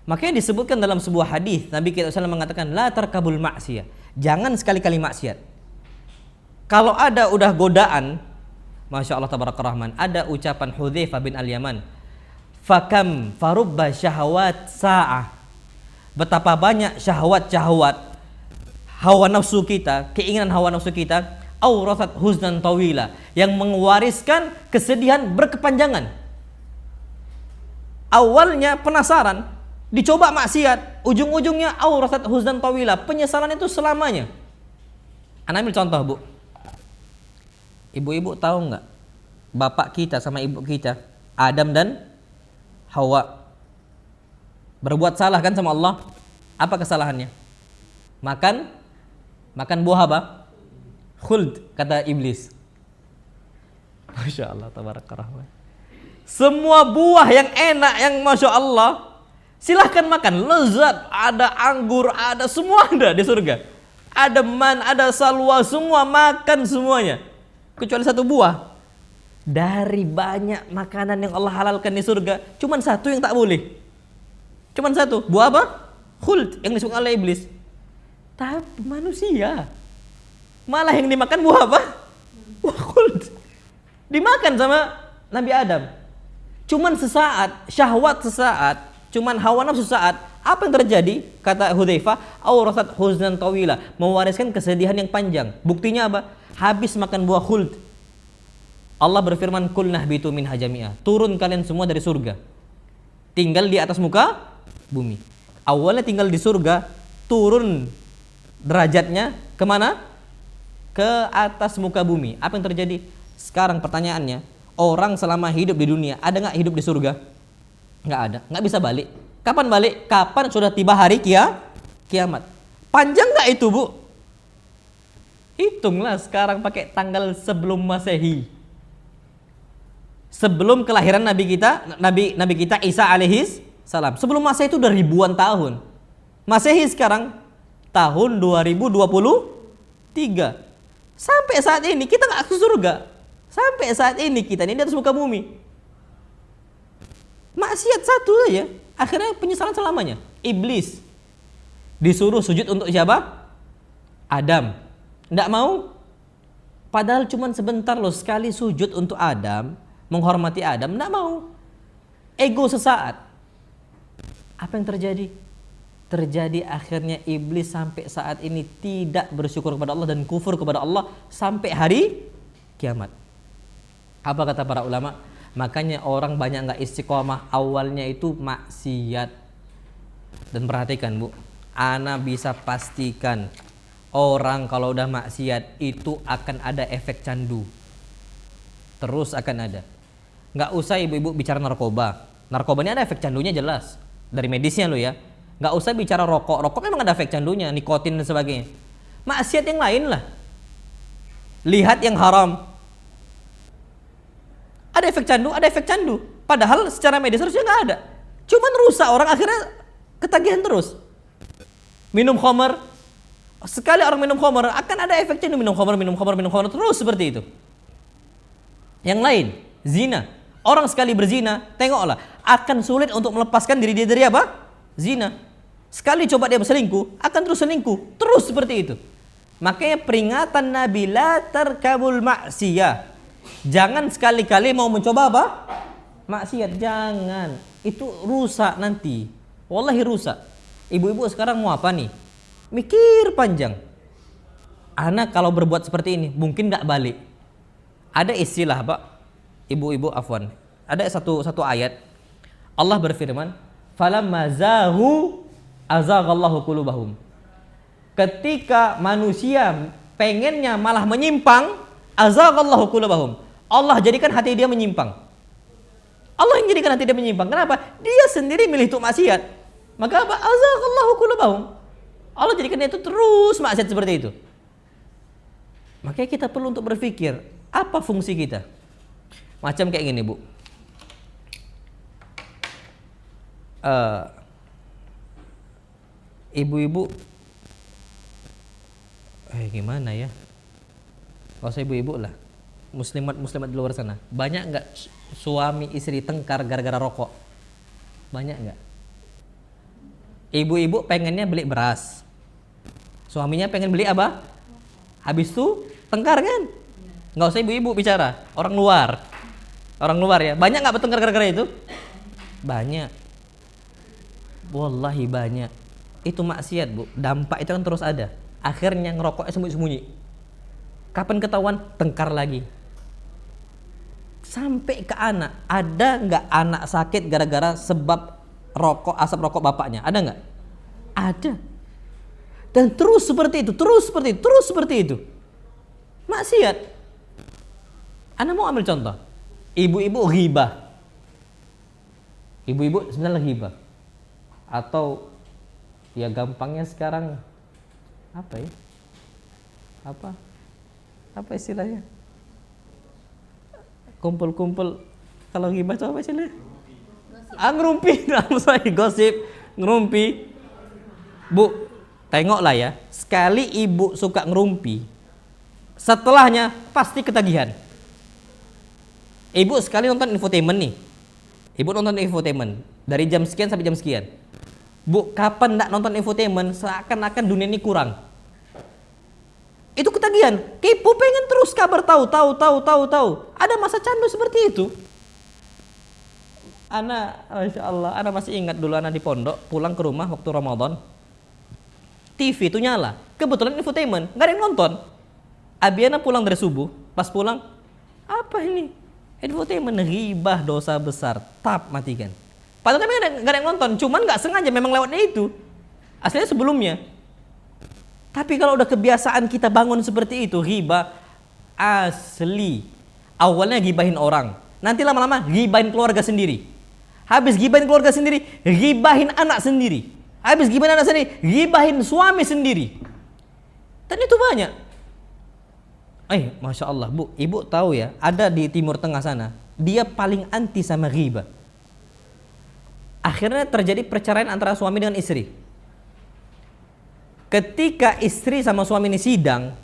Makanya disebutkan dalam sebuah hadis Nabi kita SAW mengatakan la tarkabul maksiyah. Jangan sekali-kali maksiat. Kalau ada udah godaan, Masya Allah tabaraka rahman, ada ucapan Hudzaifah bin Al-Yaman, fakam farubba syahwat sa'ah. Betapa banyak syahwat-syahwat hawa nafsu kita, keinginan hawa nafsu kita awrasat huznan tawila, yang mewariskan kesedihan berkepanjangan. Awalnya penasaran, dicoba maksiat, ujung-ujungnya awrasat huznan tawila, penyesalan itu selamanya. Ana ambil contoh, Bu. Ibu-ibu tahu nggak, bapak kita sama ibu kita, Adam dan Hawa, berbuat salah kan sama Allah? Apa kesalahannya? Makan buah apa? Khuld, kata iblis. Masya Allah, tabarakallah. Semua buah yang enak, yang Masya Allah, silahkan makan, lezat, ada anggur, ada semua ada di surga. Ada man, ada salwa, semua makan semuanya. Kecuali satu buah. Dari banyak makanan yang Allah halalkan di surga, cuman satu yang tak boleh. Cuman satu, buah apa? Khuld, yang disukai oleh iblis. Tapi manusia malah yang dimakan buah apa? Buah khuld. Dimakan sama Nabi Adam. Cuman sesaat, syahwat sesaat, cuman hawa nafsu sesaat. Apa yang terjadi? Kata Hudzaifah, awrasat huznan tawila, mewariskan kesedihan yang panjang. Buktinya apa? Habis makan buah khuld, Allah berfirman, kulnah bitu min hajami'ah, turun kalian semua dari surga, tinggal di atas muka bumi. Awalnya tinggal di surga, turun derajatnya kemana? Ke atas muka bumi. Apa yang terjadi? Sekarang pertanyaannya, orang selama hidup di dunia, ada nggak hidup di surga? Nggak ada, nggak bisa balik. Kapan balik? Kapan sudah tiba hari kiamat. Panjang nggak itu, Bu? Hitunglah sekarang pakai tanggal sebelum Masehi. Sebelum kelahiran Nabi kita Isa alaihis salam. Sebelum Masehi itu udah ribuan tahun. Masehi sekarang tahun 2023. Sampai saat ini kita nggak ke surga. Sampai saat ini kita ini di atas muka bumi. Maksiat satu aja, akhirnya penyesalan selamanya. Iblis disuruh sujud untuk siapa? Adam. Nggak mau. Padahal cuma sebentar loh, sekali sujud untuk Adam, menghormati Adam, nggak mau. Ego sesaat. Apa yang terjadi? Terjadi akhirnya iblis sampai saat ini tidak bersyukur kepada Allah dan kufur kepada Allah sampai hari kiamat. Apa kata para ulama? Makanya orang banyak nggak istiqomah, awalnya itu maksiat. Dan perhatikan, Bu, ana bisa pastikan orang kalau udah maksiat itu akan ada efek candu. Terus akan ada. Nggak usah ibu-ibu bicara narkoba. Narkoba ini ada efek candunya jelas. Dari medisnya lo ya. Nggak usah bicara rokok. Rokok memang ada efek candunya, nikotin dan sebagainya. Maksiat yang lain lah. Lihat yang haram. Ada efek candu, ada efek candu. Padahal secara medis harusnya nggak ada. Cuman rusak, orang akhirnya ketagihan terus. Minum khamar. Sekali orang minum khamar akan ada efek candu, minum khamar terus seperti itu. Yang lain, zina. Orang sekali berzina, tengoklah, akan sulit untuk melepaskan diri dia dari apa? Zina. Sekali coba dia berselingkuh, akan terus selingkuh, terus seperti itu. Makanya peringatan Nabi, la tarkabul maksiyah. Jangan sekali-kali mau mencoba apa? Maksiat, jangan. Itu rusak nanti. Wallahi rusak. Ibu-ibu sekarang mau apa nih? Mikir panjang. Anak kalau berbuat seperti ini mungkin nggak balik. Ada istilah, Pak. Ibu-ibu afwan. Ada satu ayat. Allah berfirman, "Falamma zaghu azaghallahu qulubahum." Ketika manusia pengennya malah menyimpang, azaghallahu qulubahum. Allah jadikan hati dia menyimpang. Allah yang jadikan hati dia menyimpang. Kenapa? Dia sendiri milih untuk maksiat. Maka apa? Azaghallahu qulubahum. Allah jadikan dia itu terus maksiat seperti itu. Makanya kita perlu untuk berpikir, apa fungsi kita? Macam kayak gini, Bu. Ibu-ibu, gimana ya? Gak usah ibu-ibu lah, muslimat di luar sana. Banyak nggak suami istri tengkar gara-gara rokok? Banyak nggak? Ibu-ibu pengennya beli beras, suaminya pengen beli apa? Habis itu tengkar kan? Nggak usah ibu-ibu bicara, orang luar ya. Banyak nggak bertengkar gara-gara itu? Banyak. Wallahi banyak. Itu maksiat, Bu. Dampak itu kan terus ada. Akhirnya ngerokoknya sembunyi-sembunyi. Kapan ketahuan? Tengkar lagi. Sampai ke anak. Ada nggak anak sakit gara-gara sebab rokok, asap rokok bapaknya? Ada nggak? Ada. Dan terus seperti itu, terus seperti itu. Maksiat. Anda mau ambil contoh. Ibu-ibu ghibah. Ibu-ibu sebenarnya ghibah. Atau ya gampangnya sekarang apa ya? Apa istilahnya? Kumpul-kumpul, kalau ghibah itu apa istilahnya? Ngerumpi. Gosip, ngerumpi. Bu, tengoklah ya, sekali ibu suka ngerumpi, setelahnya pasti ketagihan. Ibu sekali nonton infotainment nih. Ibu nonton infotainment dari jam sekian sampai jam sekian. Bu, kapan nggak nonton infotainment seakan-akan dunia ini kurang. Itu ketagihan. Kepo, pengen terus kabar tahu. Ada masa candu seperti itu. Ana, Masya Allah, Ana masih ingat dulu Ana di pondok, pulang ke rumah waktu Ramadan. TV itu nyala. Kebetulan infotainment, nggak ada yang nonton. Abiana pulang dari subuh, pas pulang, apa ini? Infotainment, ghibah, dosa besar, matikan. Padahal kami nggak ada yang nonton, cuman nggak sengaja memang lewatnya itu. Aslinya sebelumnya. Tapi kalau udah kebiasaan kita bangun seperti itu, ghibah asli. Awalnya gibahin orang, nanti lama-lama gibahin keluarga sendiri. Habis gibahin keluarga sendiri, gibahin anak sendiri. Habis gibahin anak sendiri, gibahin suami sendiri. Dan itu banyak. Masya Allah, Bu, ibu tahu ya, ada di Timur Tengah sana, dia paling anti sama ghibah. Akhirnya terjadi perceraian antara suami dengan istri. Ketika istri sama suami ini sidang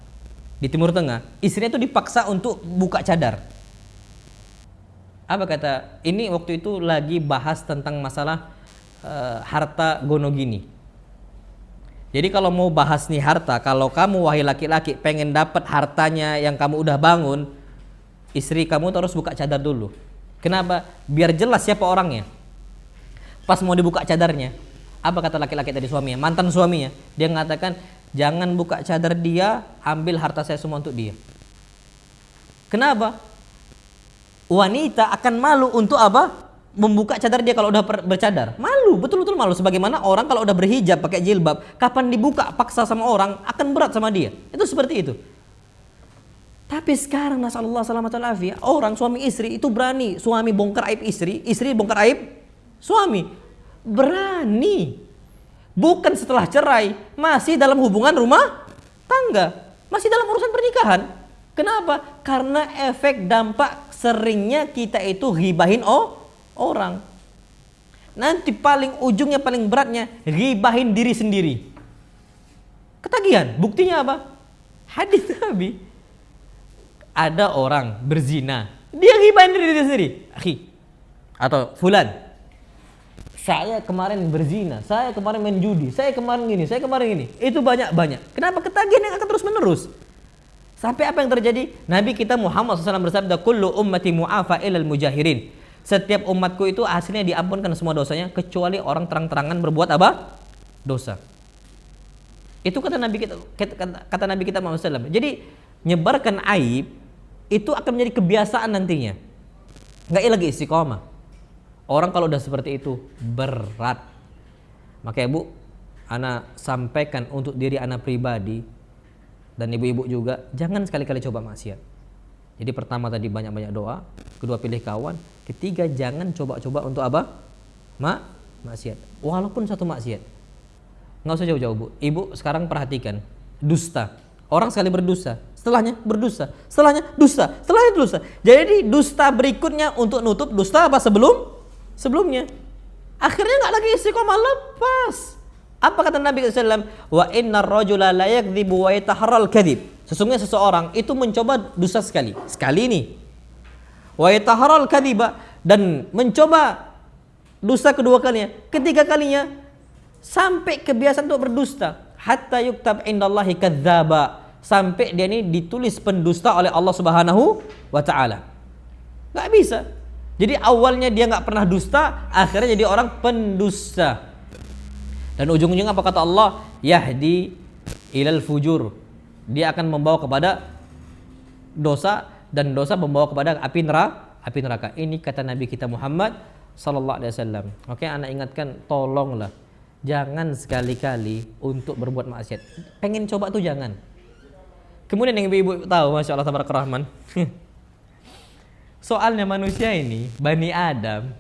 di Timur Tengah, istrinya itu dipaksa untuk buka cadar. Apa kata? Ini waktu itu lagi bahas tentang masalah harta gonogini. Jadi kalau mau bahas nih harta, kalau kamu wahai laki-laki pengen dapat hartanya yang kamu udah bangun, istri kamu terus buka cadar dulu. Kenapa? Biar jelas siapa orangnya. Pas mau dibuka cadarnya, apa kata laki-laki tadi suaminya, mantan suaminya? Dia mengatakan, jangan buka cadar dia, ambil harta saya semua untuk dia. Kenapa? Wanita akan malu untuk apa? Membuka cadar dia kalau udah bercadar. Malu, betul-betul malu. Sebagaimana orang kalau udah berhijab pakai jilbab, kapan dibuka paksa sama orang akan berat sama dia. Itu seperti itu. Tapi sekarang nasallallahu salamatul afiyah, orang suami istri itu berani. Suami bongkar aib istri, istri bongkar aib suami. Berani. Bukan setelah cerai, masih dalam hubungan rumah tangga, masih dalam urusan pernikahan. Kenapa? Karena efek dampak seringnya kita itu ghibahin orang. Nanti paling ujungnya, paling beratnya, ghibahin diri sendiri. Ketagihan. Buktinya apa? Hadis Nabi. Ada orang berzina, dia ghibahin diri sendiri. Akhi, atau fulan, saya kemarin berzina, saya kemarin main judi, saya kemarin gini, saya kemarin gini. Itu banyak. Kenapa? Ketagihan yang akan terus menerus. Sampai apa yang terjadi? Nabi kita Muhammad SAW bersabda, kullu ummati mu'afa ilal mujahirin. Setiap umatku itu hasilnya diampunkan semua dosanya, kecuali orang terang-terangan berbuat apa? Dosa. Itu kata Nabi kita Muhammad SAW. Jadi nyebarkan aib itu akan menjadi kebiasaan nantinya. Nggak lagi istiqomah. Orang kalau udah seperti itu berat. Makanya Bu, ana sampaikan untuk diri ana pribadi dan ibu-ibu juga, jangan sekali-kali coba maksiat. Jadi pertama tadi banyak-banyak doa, kedua pilih kawan, ketiga jangan coba-coba untuk apa? Maksiat. Walaupun satu maksiat. Nggak usah jauh-jauh Bu. Ibu sekarang perhatikan, dusta. Orang sekali berdusta, setelahnya berdusta, setelahnya dusta, setelahnya dusta. Jadi dusta berikutnya untuk nutup dusta apa sebelumnya. Akhirnya nggak lagi istiqomah, lepas. Apa kata Nabi SAW? Wa innar rajula la yakdzibu wa yataharral kadzib. Sesungguhnya seseorang itu mencoba dusta sekali ini. Wa yataharral kadziba, dan mencoba dusta kedua kalinya, ketiga kalinya, sampai kebiasaan untuk berdusta. Hatta yuktab indallahi kadzdzaba, sampai dia ini ditulis pendusta oleh Allah Subhanahu wa taala. Enggak bisa. Jadi awalnya dia enggak pernah dusta, akhirnya jadi orang pendusta. Dan ujung-ujungnya apa kata Allah? Yahdi ilal fujur. Dia akan membawa kepada dosa dan dosa membawa kepada api neraka. Ini kata Nabi kita Muhammad sallallahu alaihi wasallam. Oke, anak ingatkan, tolonglah jangan sekali-kali untuk berbuat maksiat. Pengen coba tuh jangan. Kemudian yang ibu-ibu tahu, Masya Allah tabarakallah rahman. Soalnya manusia ini, Bani Adam,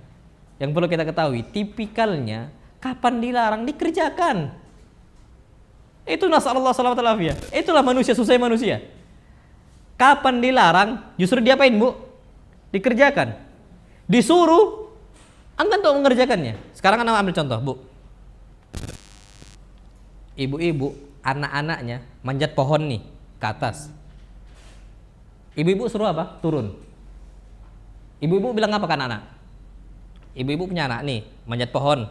yang perlu kita ketahui, tipikalnya kapan dilarang dikerjakan. Itu nasallallahu alaihi wasallam. Itulah manusia, susahnya manusia. Kapan dilarang, justru diapain, Bu? Dikerjakan. Disuruh, enggan untuk mengerjakannya. Sekarang anak ambil contoh, Bu. Ibu-ibu, anak-anaknya manjat pohon nih ke atas. Ibu-ibu suruh apa? Turun. Ibu-ibu bilang apa kan anak? Ibu-ibu punya anak nih, manjat pohon.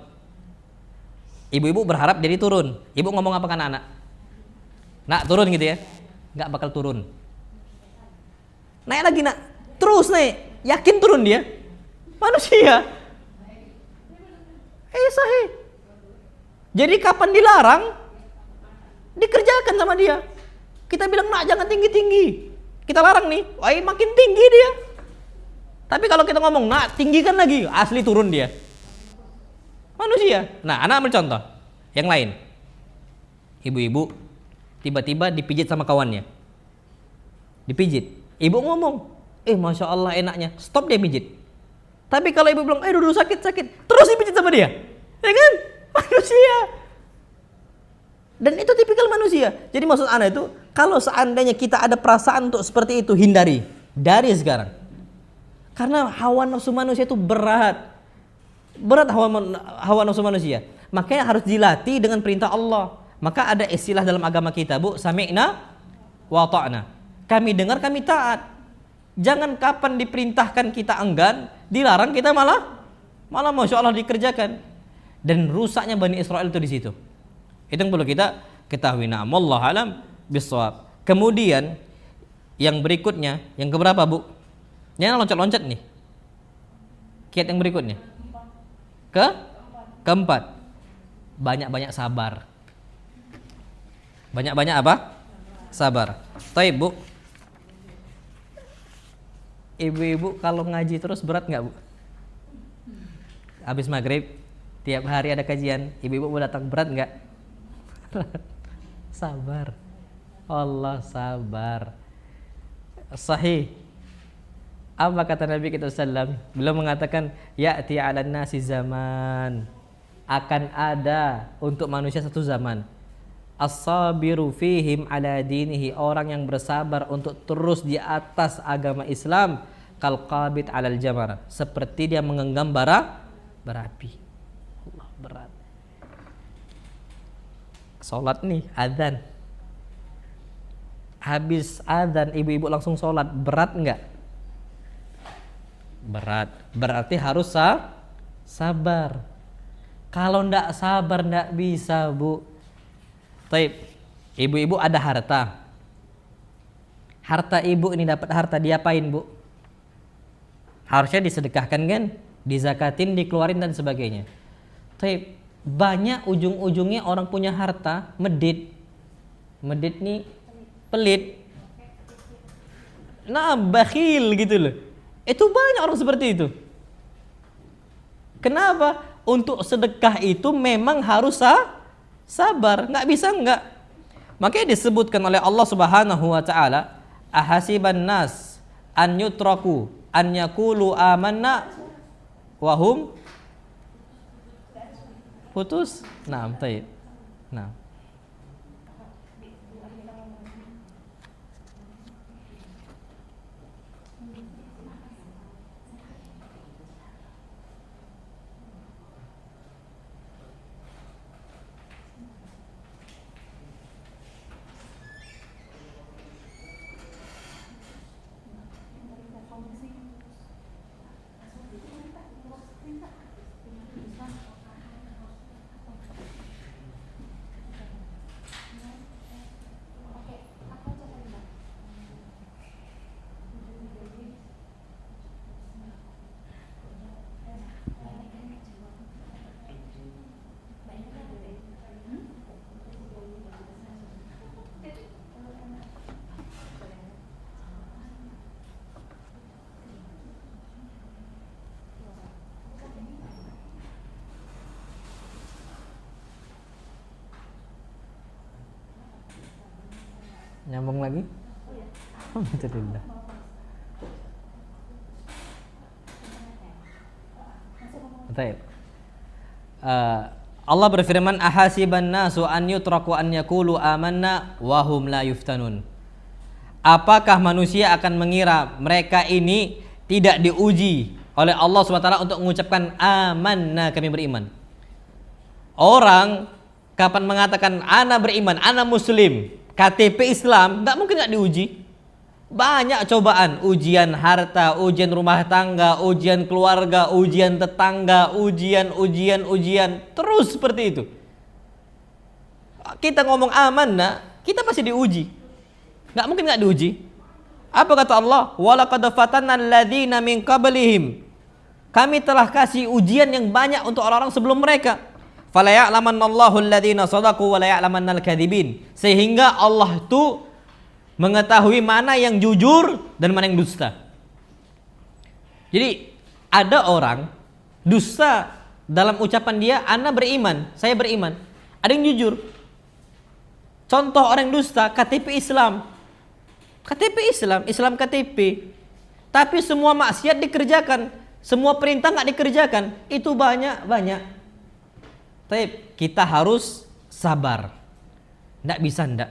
Ibu-ibu berharap jadi turun. Ibu ngomong apa kan anak? Nak, turun gitu ya? Nggak bakal turun. Naik lagi nak, terus naik. Yakin turun dia? Manusia. Sahih. Jadi kapan dilarang, dikerjakan sama dia. Kita bilang nak jangan tinggi-tinggi. Kita larang nih, wah makin tinggi dia. Tapi kalau kita ngomong nak tinggikan lagi, asli turun dia. Manusia. Nah, anak ambil contoh yang lain. Ibu-ibu tiba-tiba dipijit sama kawannya. Dipijit. Ibu ngomong, Masya Allah enaknya. Stop dia pijit. Tapi kalau ibu bilang, duduk sakit, terus dipijit sama dia. Ya kan? Manusia. Dan itu tipikal manusia. Jadi maksud anak itu, kalau seandainya kita ada perasaan untuk seperti itu, hindari. Dari sekarang. Karena hawa nafsu manusia itu berat. Berat hawa nafsu manusia. Makanya harus dilatih dengan perintah Allah. Maka ada istilah dalam agama kita, Bu, sami'na wa ta'na. Kami dengar, kami taat. Jangan kapan diperintahkan kita enggan, dilarang kita malah Masya Allah dikerjakan. Dan rusaknya Bani Israel itu di situ. Itu yang perlu kita ketahui. Wallahu alam bissawab. Kemudian yang berikutnya, yang keberapa, Bu? Jangan loncat-loncat nih. Kiat yang berikutnya. Keempat. Banyak-banyak sabar. Banyak-banyak apa? Sabar. Taib, Bu. Ibu-ibu kalau ngaji terus berat nggak, Bu? Habis maghrib tiap hari ada kajian, ibu-ibu mau datang, berat nggak? Sabar. Allah sabar. Sahih. Apa kata Nabi kita sallam? Beliau mengatakan, ya'ti 'alan nasi zaman. Akan ada untuk manusia satu zaman. As-sabiru fihim ala dinihi, orang yang bersabar untuk terus di atas agama Islam, kal qabid 'alal jamar, seperti dia menggenggam bara api. Allah, berat. Salat nih, azan. Habis azan ibu-ibu langsung salat, berat enggak? Berat. Berarti harus sabar. Kalau enggak sabar enggak bisa, Bu. Taib, ibu-ibu ada harta. Harta ibu ini dapat harta diapain, Bu? Harusnya disedekahkan kan? Dizakatin, dikeluarin dan sebagainya. Taib, banyak ujung-ujungnya orang punya harta medit. Medit nih pelit. Nah, bakhil gitu loh. Itu banyak orang seperti itu. Kenapa? Untuk sedekah itu memang harus sabar, nggak bisa nggak. Makanya disebutkan oleh Allah Subhanahu wa taala, ahasiban nas an yutraku an yaqulu amanna wa hum putus. Naam, taib. Nah. Nyambung lagi? Alhamdulillah. Baik. Allah berfirman, ahasiban nasu an yutraku an yaqulu amanna wa hum la yuftanun. Apakah manusia akan mengira mereka ini tidak diuji oleh Allah SWT untuk mengucapkan amanna, kami beriman. Orang kapan mengatakan ana beriman, ana muslim, KTP Islam, nggak mungkin nggak diuji. Banyak cobaan, ujian harta, ujian rumah tangga, ujian keluarga, ujian tetangga, ujian, terus seperti itu. Kita ngomong amanah, kita pasti diuji. Nggak mungkin nggak diuji. Apa kata Allah? Walaqad fatanna alladzina min qablihim. Kami telah kasih ujian yang banyak untuk orang-orang sebelum mereka. Fala ya'lamannallahu alladzina shadaqu wa la ya'lamannal kadzibin. Sehingga Allah itu mengetahui mana yang jujur dan mana yang dusta. Jadi ada orang dusta dalam ucapan dia, ana beriman, saya beriman. Ada yang jujur. Contoh orang dusta, KTP Islam. KTP Islam, Islam KTP. Tapi semua maksiat dikerjakan, semua perintah nggak dikerjakan. Itu banyak. Tapi kita harus sabar. Nggak bisa ndak.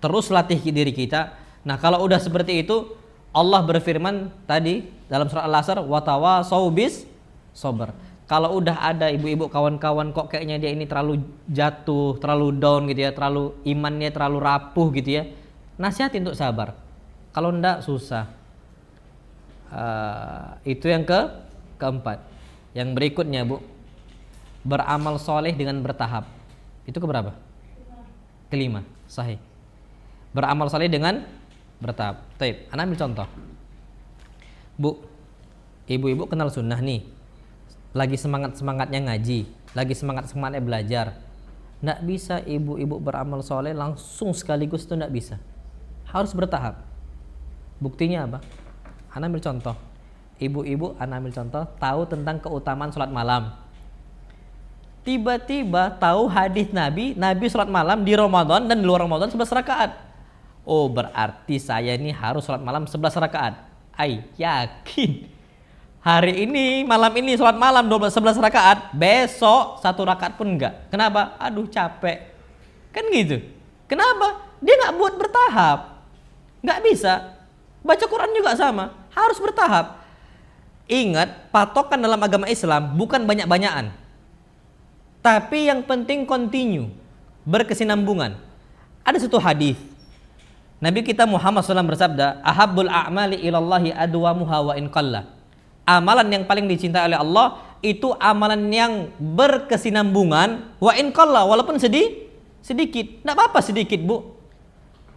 Terus latih diri kita. Nah, kalau udah seperti itu, Allah berfirman tadi dalam surat Al-Asr, watawasau bis sober. Kalau udah ada ibu-ibu kawan-kawan kok kayaknya dia ini terlalu jatuh, terlalu down gitu ya, terlalu imannya terlalu rapuh gitu ya, nasihatin untuk sabar. Kalau enggak susah. Itu yang keempat. Yang berikutnya, Bu, beramal soleh dengan bertahap. Itu keberapa? Kelima, sahih. Beramal soleh dengan bertahap. Taib, ana ambil contoh. Bu, ibu-ibu kenal sunnah nih. Lagi semangat-semangatnya ngaji, lagi semangat-semangatnya belajar. Nggak bisa ibu-ibu beramal soleh langsung sekaligus, itu nggak bisa. Harus bertahap. Buktinya apa? Ana ambil contoh. Ibu-ibu, ana ambil contoh, tahu tentang keutamaan sholat malam. Tiba-tiba tahu hadis Nabi sholat malam di Ramadan dan di luar Ramadan 11 rakaat. Oh, berarti saya ini harus sholat malam 11 rakaat. Yakin. Hari ini, malam ini sholat malam 11 rakaat. Besok 1 rakaat pun enggak. Kenapa? Aduh, capek. Kan gitu. Kenapa? Dia nggak buat bertahap. Nggak bisa. Baca Quran juga sama. Harus bertahap. Ingat, patokan dalam agama Islam bukan banyak-banyakan. Tapi yang penting continue. Berkesinambungan. Ada satu hadis. Nabi kita Muhammad SAW bersabda, ahabbul a'mali ilallahi adwamuha wa in qalla. Amalan yang paling dicintai oleh Allah itu amalan yang berkesinambungan wa in qalla, walaupun sedikit. Enggak apa-apa sedikit, Bu.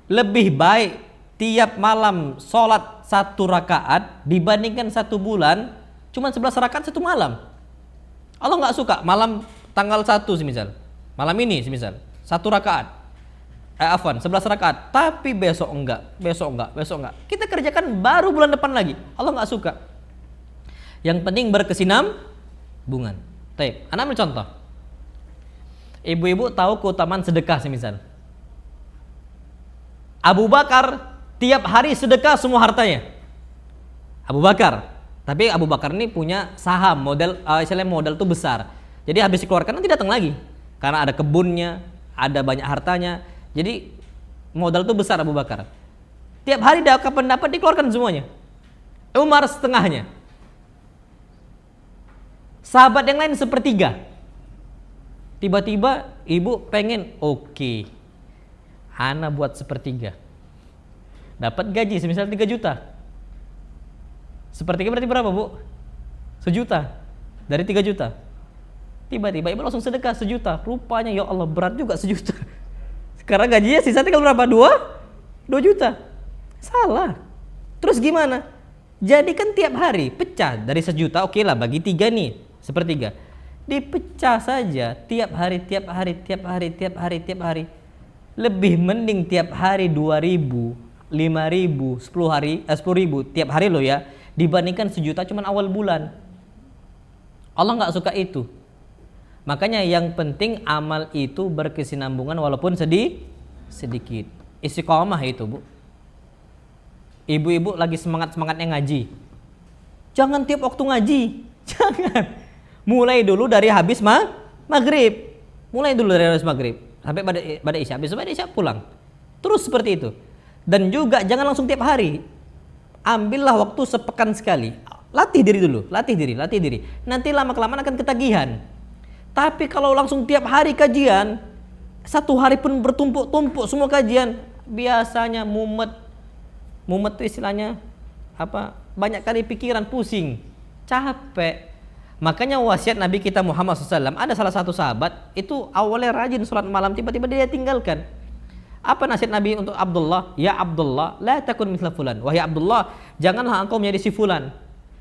Lebih baik tiap malam sholat 1 rakaat dibandingkan 1 bulan cuma 11 rakaat 1 malam. Allah enggak suka malam tanggal 1 semisal. Malam ini semisal 1 rakaat. 11 rakaat, tapi besok enggak. Kita kerjakan baru bulan depan lagi. Allah enggak suka. Yang penting berkesinambungan. Baik, ana ambil contoh. Ibu-ibu tahu keutamaan sedekah semisal. Abu Bakar tiap hari sedekah semua hartanya. Abu Bakar. Tapi Abu Bakar ini punya saham modal tuh besar. Jadi habis dikeluarkan nanti datang lagi. Karena ada kebunnya, ada banyak hartanya. Jadi modal tuh besar Abu Bakar. Tiap hari kapan dapat dikeluarkan semuanya. Umar setengahnya. Sahabat yang lain 1/3. Tiba-tiba ibu pengen, oke, ana buat 1/3. Dapat gaji semisal 3 juta. 1/3 berarti berapa, Bu? 1 juta. Dari 3 juta. Tiba-tiba ibu langsung sedekah 1 juta. Rupanya ya Allah berat juga 1 juta. Sekarang gajinya sisa tinggal berapa? 2 juta. Salah. Terus gimana? Jadi kan tiap hari pecah dari 1 juta, oke lah bagi 3 nih, 1/3. Dipecah saja tiap hari. Lebih mending tiap hari 2.000, 5.000, 10.000 tiap hari loh ya, dibandingkan 1 juta cuman awal bulan. Allah nggak suka itu. Makanya yang penting amal itu berkesinambungan walaupun sedikit. istiqomah itu, Bu. Ibu-ibu lagi semangat-semangatnya ngaji. Jangan tiap waktu ngaji. Jangan. Mulai dulu dari habis maghrib. Mulai dulu dari habis maghrib sampai pada isya. Habis pada isya pulang. Terus seperti itu. Dan juga jangan langsung tiap hari. Ambillah waktu sepekan sekali. Latih diri dulu, latih diri. Nanti lama-kelamaan akan ketagihan. Tapi kalau langsung tiap hari kajian, satu hari pun bertumpuk-tumpuk semua kajian, biasanya mumet itu istilahnya apa? Banyak kali pikiran, pusing, capek. Makanya wasiat Nabi kita Muhammad SAW, ada salah satu sahabat itu awalnya rajin sholat malam, tiba-tiba dia tinggalkan. Apa nasihat Nabi untuk Abdullah? Ya Abdullah, la takun mithla fulan. Wahai Abdullah, janganlah engkau menjadi si fulan.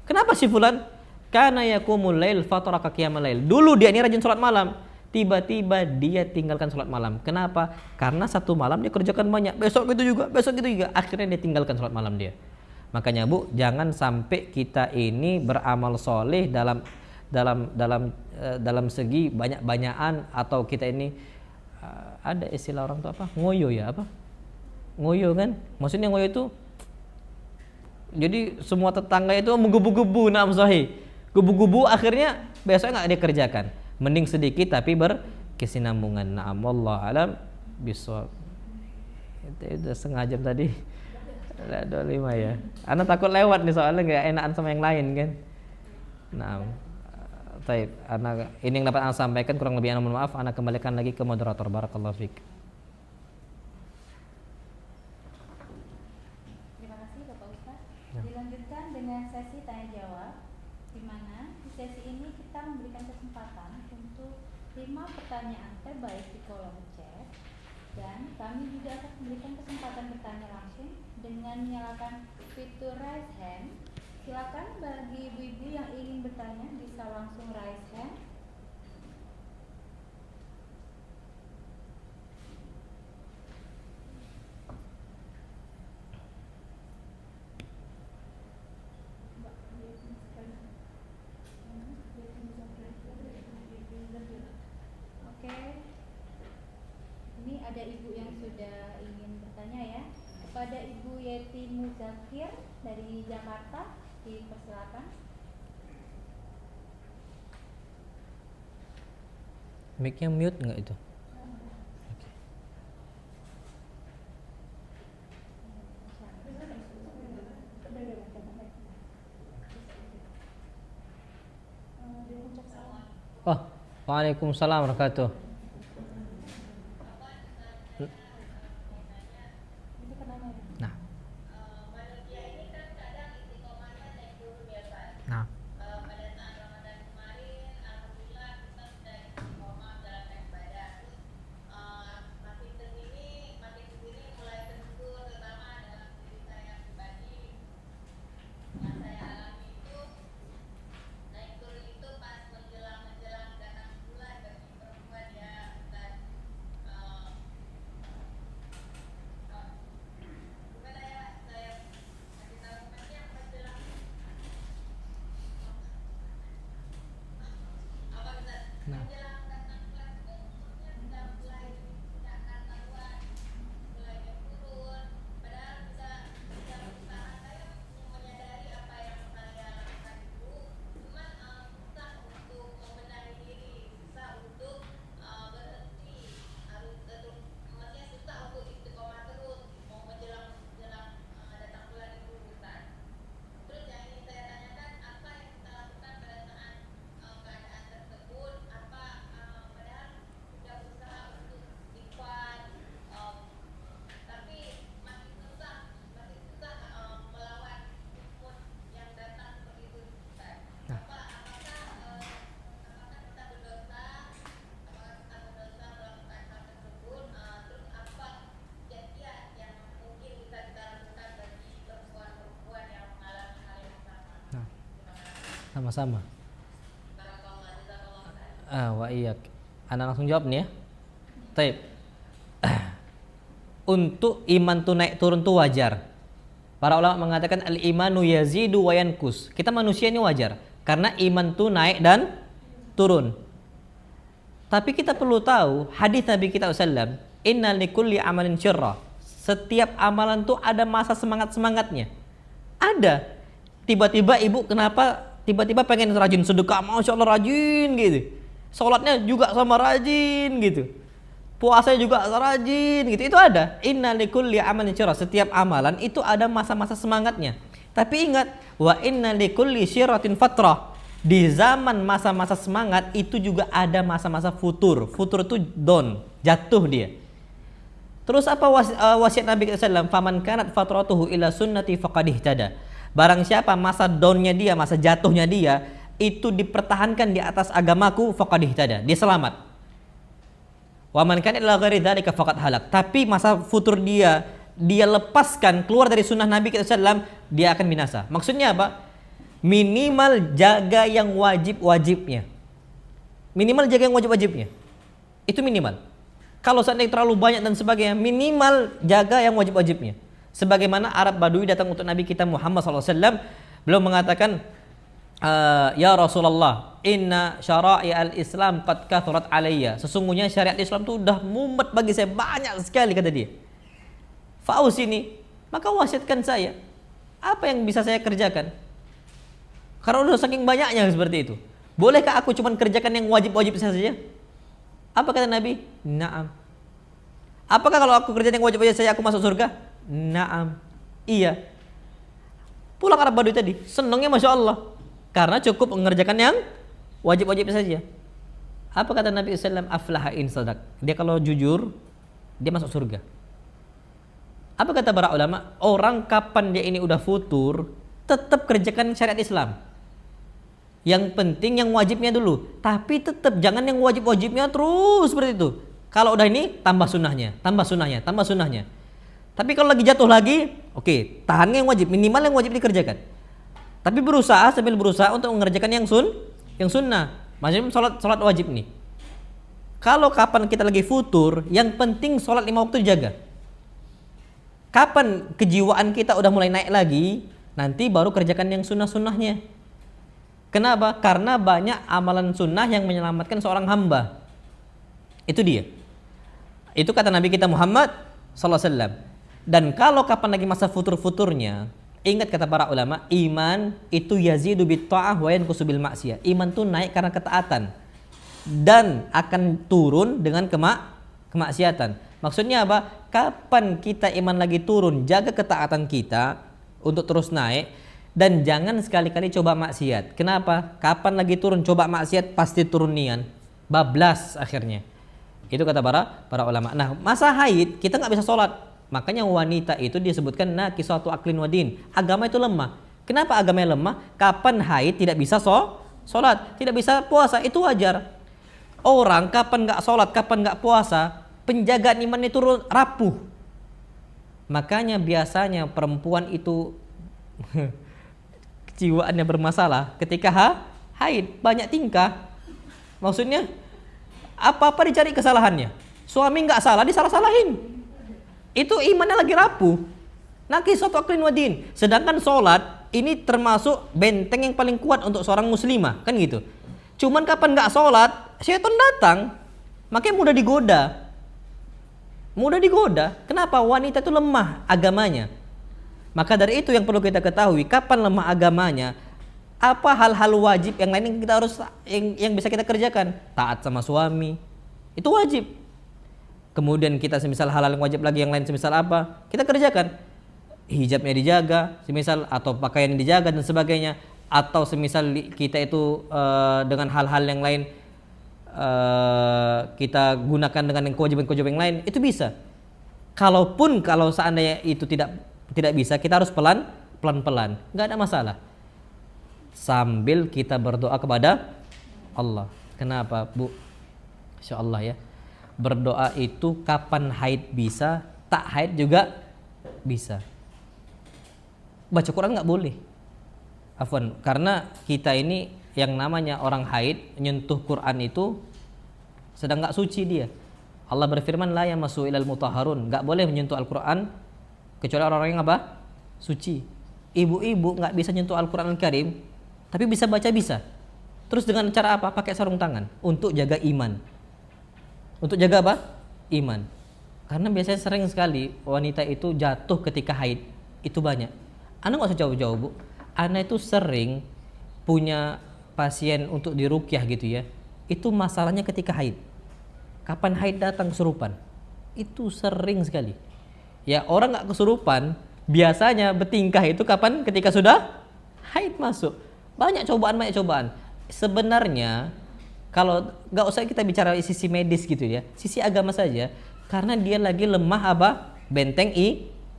Kenapa si fulan? Karena yaqumul lail fataraka qiyamal lail. Dulu dia ini rajin sholat malam, tiba-tiba dia tinggalkan sholat malam. Kenapa? Karena satu malam dia kerjakan banyak, besok gitu juga, akhirnya dia tinggalkan sholat malam dia. Makanya Bu, jangan sampai kita ini beramal soleh dalam segi banyak-banyakan, atau kita ini ada istilah orang tua apa? Ngoyo ya apa? Ngoyo kan? Maksudnya ngoyo itu jadi semua tetangga itu menggebu-gebu, na'am sahih. Gebu-gebu akhirnya besoknya nggak dia kerjakan. Mending sedikit tapi berkesinambungan. Na'am, wallahu alam bisawab. Itu udah setengah jam tadi. 25 ya. Ana takut lewat nih soalnya nggak enakan sama yang lain kan. Nah, baik. Ana ini yang dapat ana sampaikan, kurang lebih ana mohon maaf. Ana kembalikan lagi ke moderator. Barakallahu fiik. Terima kasih Bapak Ustaz. Dilanjutkan dengan sesi tanya jawab, di mana di sesi ini kita memberikan kesempatan untuk 5 pertanyaan terbaik di kolom chat, dan kami juga akan memberikan kesempatan bertanya langsung dengan menyalakan fitur raise hand. Silakan bagi ibu-ibu yang ingin bertanya bisa langsung raise hand. Oke. Ini ada ibu yang sudah ingin bertanya ya. Kepada Ibu Yeti Muzakir dari Jakarta, dipersilakan. Mic-nya mute nggak itu? Oh, waalaikumsalam warahmatullahi wabarakatuh. Nah. Nah. Sama-sama. Wa iyak. Anda langsung jawab nih ya. Taib. Untuk iman tuh naik turun tuh wajar. Para ulama mengatakan al-imanu yazidu wa yankus. Kita manusia ini wajar karena iman tuh naik dan turun. Tapi kita perlu tahu hadis Nabi kita sallam, inna likulli amalin syirra. Setiap amalan tuh ada masa semangat-semangatnya. Ada. Tiba-tiba ibu kenapa tiba-tiba pengen rajin sedekah, Masya Allah rajin gitu. Sholatnya juga sama rajin gitu. Puasanya juga rajin gitu. Itu ada. Inna likulli amalin syirah. Setiap amalan itu ada masa-masa semangatnya. Tapi ingat, wa inna likulli syiratin fatrah. Di zaman masa-masa semangat itu juga ada masa-masa futur. Futur itu down, jatuh dia. Terus apa wasiat Nabi SAW? Faman kanat fatratuhu ila sunnati faqad ihtada. Barang siapa masa downnya dia, masa jatuhnya dia itu dipertahankan di atas agamaku, faqad ihtada. Dia selamat. Wa man kana ila ghairi dzalika faqad halak. Tapi masa futur dia lepaskan keluar dari sunnah Nabi SAW, dia akan binasa. Maksudnya apa? Minimal jaga yang wajib-wajibnya. Minimal jaga yang wajib-wajibnya. Itu minimal. Kalau seandainya terlalu banyak dan sebagainya, minimal jaga yang wajib-wajibnya. Sebagaimana Arab Badui datang untuk Nabi kita Muhammad SAW, beliau mengatakan, ya Rasulullah, inna syara'i al-Islam qad kathurat alayya. Sesungguhnya syariat Islam itu udah mumet bagi saya, banyak sekali, kata dia. Fa'usini, maka wasiatkan saya, apa yang bisa saya kerjakan? Karena udah saking banyaknya seperti itu. Bolehkah aku cuma kerjakan yang wajib-wajib saja? Apa kata Nabi? Naam. Apakah kalau aku kerjakan yang wajib-wajib saja aku masuk surga? Naam. Iya. Pulang Arab Badui tadi, senangnya Masya Allah. Karena cukup mengerjakan yang wajib-wajib saja. Apa kata Nabi SAW? Aflaha in sadaq. Dia kalau jujur, dia masuk surga. Apa kata para ulama? Orang kapan dia ini udah futur, tetap kerjakan syariat Islam. Yang penting yang wajibnya dulu. Tapi tetap jangan yang wajib-wajibnya terus seperti itu. Kalau udah ini, tambah sunnahnya, tambah sunnahnya, tambah sunnahnya. Tapi kalau lagi jatuh lagi, oke, tahan yang wajib, minimal yang wajib dikerjakan. Tapi berusaha sambil berusaha untuk mengerjakan yang sunnah. Maksudnya sholat wajib nih. Kalau kapan kita lagi futur, yang penting sholat 5 waktu dijaga. Kapan kejiwaan kita udah mulai naik lagi, nanti baru kerjakan yang sunnah-sunnahnya. Kenapa? Karena banyak amalan sunnah yang menyelamatkan seorang hamba. Itu dia. Itu kata Nabi kita Muhammad SAW. Dan kalau kapan lagi masa futur-futurnya, ingat kata para ulama, iman itu yazidu bit ta'ah wa yanqusu bil ma'siyah. Iman itu naik karena ketaatan dan akan turun dengan kemaksiatan. Maksudnya apa? Kapan kita iman lagi turun, jaga ketaatan kita untuk terus naik. Dan jangan sekali-kali coba maksiat. Kenapa? Kapan lagi turun coba maksiat pasti turun nian. Bablas akhirnya. Itu kata para ulama. Nah, masa haid kita nggak bisa sholat. Makanya wanita itu disebutkan naqisatu aqlin wadin. Agama itu lemah. Kenapa agamanya lemah? Kapan haid tidak bisa sholat, tidak bisa puasa, itu wajar. Orang kapan nggak sholat, kapan nggak puasa, penjagaan iman itu rapuh. Makanya biasanya perempuan itu kejiwaannya bermasalah ketika haid, banyak tingkah. Maksudnya apa-apa dicari kesalahannya. Suami nggak salah disalah-salahin. Itu imannya lagi rapuh. Naqisatu aqlin wadin. Sedangkan sholat ini termasuk benteng yang paling kuat untuk seorang muslimah, kan gitu. Cuman kapan nggak sholat, syaitan datang, makanya mudah digoda. Mudah digoda. Kenapa? Wanita itu lemah agamanya. Maka dari itu yang perlu kita ketahui, kapan lemah agamanya, apa hal-hal wajib yang lain yang kita harus yang bisa kita kerjakan. Taat sama suami, itu wajib. Kemudian kita semisal hal-hal yang wajib lagi yang lain semisal apa, kita kerjakan. Hijabnya dijaga, semisal, atau pakaian dijaga dan sebagainya. Atau semisal kita itu dengan hal-hal yang lain kita gunakan dengan yang kewajiban-kewajiban yang lain, itu bisa. Kalau seandainya itu tidak bisa, kita harus pelan-pelan, nggak ada masalah. Sambil kita berdoa kepada Allah. Kenapa, Bu? Insya Allah ya. Berdoa itu kapan haid bisa, tak haid juga bisa. Baca Quran nggak boleh. Afwan, karena kita ini yang namanya orang haid nyentuh Quran itu sedang nggak suci dia. Allah berfirman la yamassu ilal mutahharun, nggak boleh menyentuh Al-Quran kecuali orang-orang yang apa? Suci. Ibu-ibu nggak bisa nyentuh Al-Quran Al-Karim, tapi bisa baca bisa. Terus dengan cara apa? Pakai sarung tangan untuk jaga iman. Untuk jaga apa? Iman. Karena biasanya sering sekali wanita itu jatuh ketika haid. Itu banyak. Anda nggak usah jauh-jauh, Bu. Anda itu sering punya pasien untuk diruqyah gitu ya. Itu masalahnya ketika haid. Kapan haid datang kesurupan? Itu sering sekali. Ya, orang nggak kesurupan biasanya bertingkah itu kapan? Ketika sudah haid masuk. Banyak cobaan. Sebenarnya kalau nggak usah kita bicara sisi medis gitu ya, sisi agama saja, karena dia lagi lemah apa? Benteng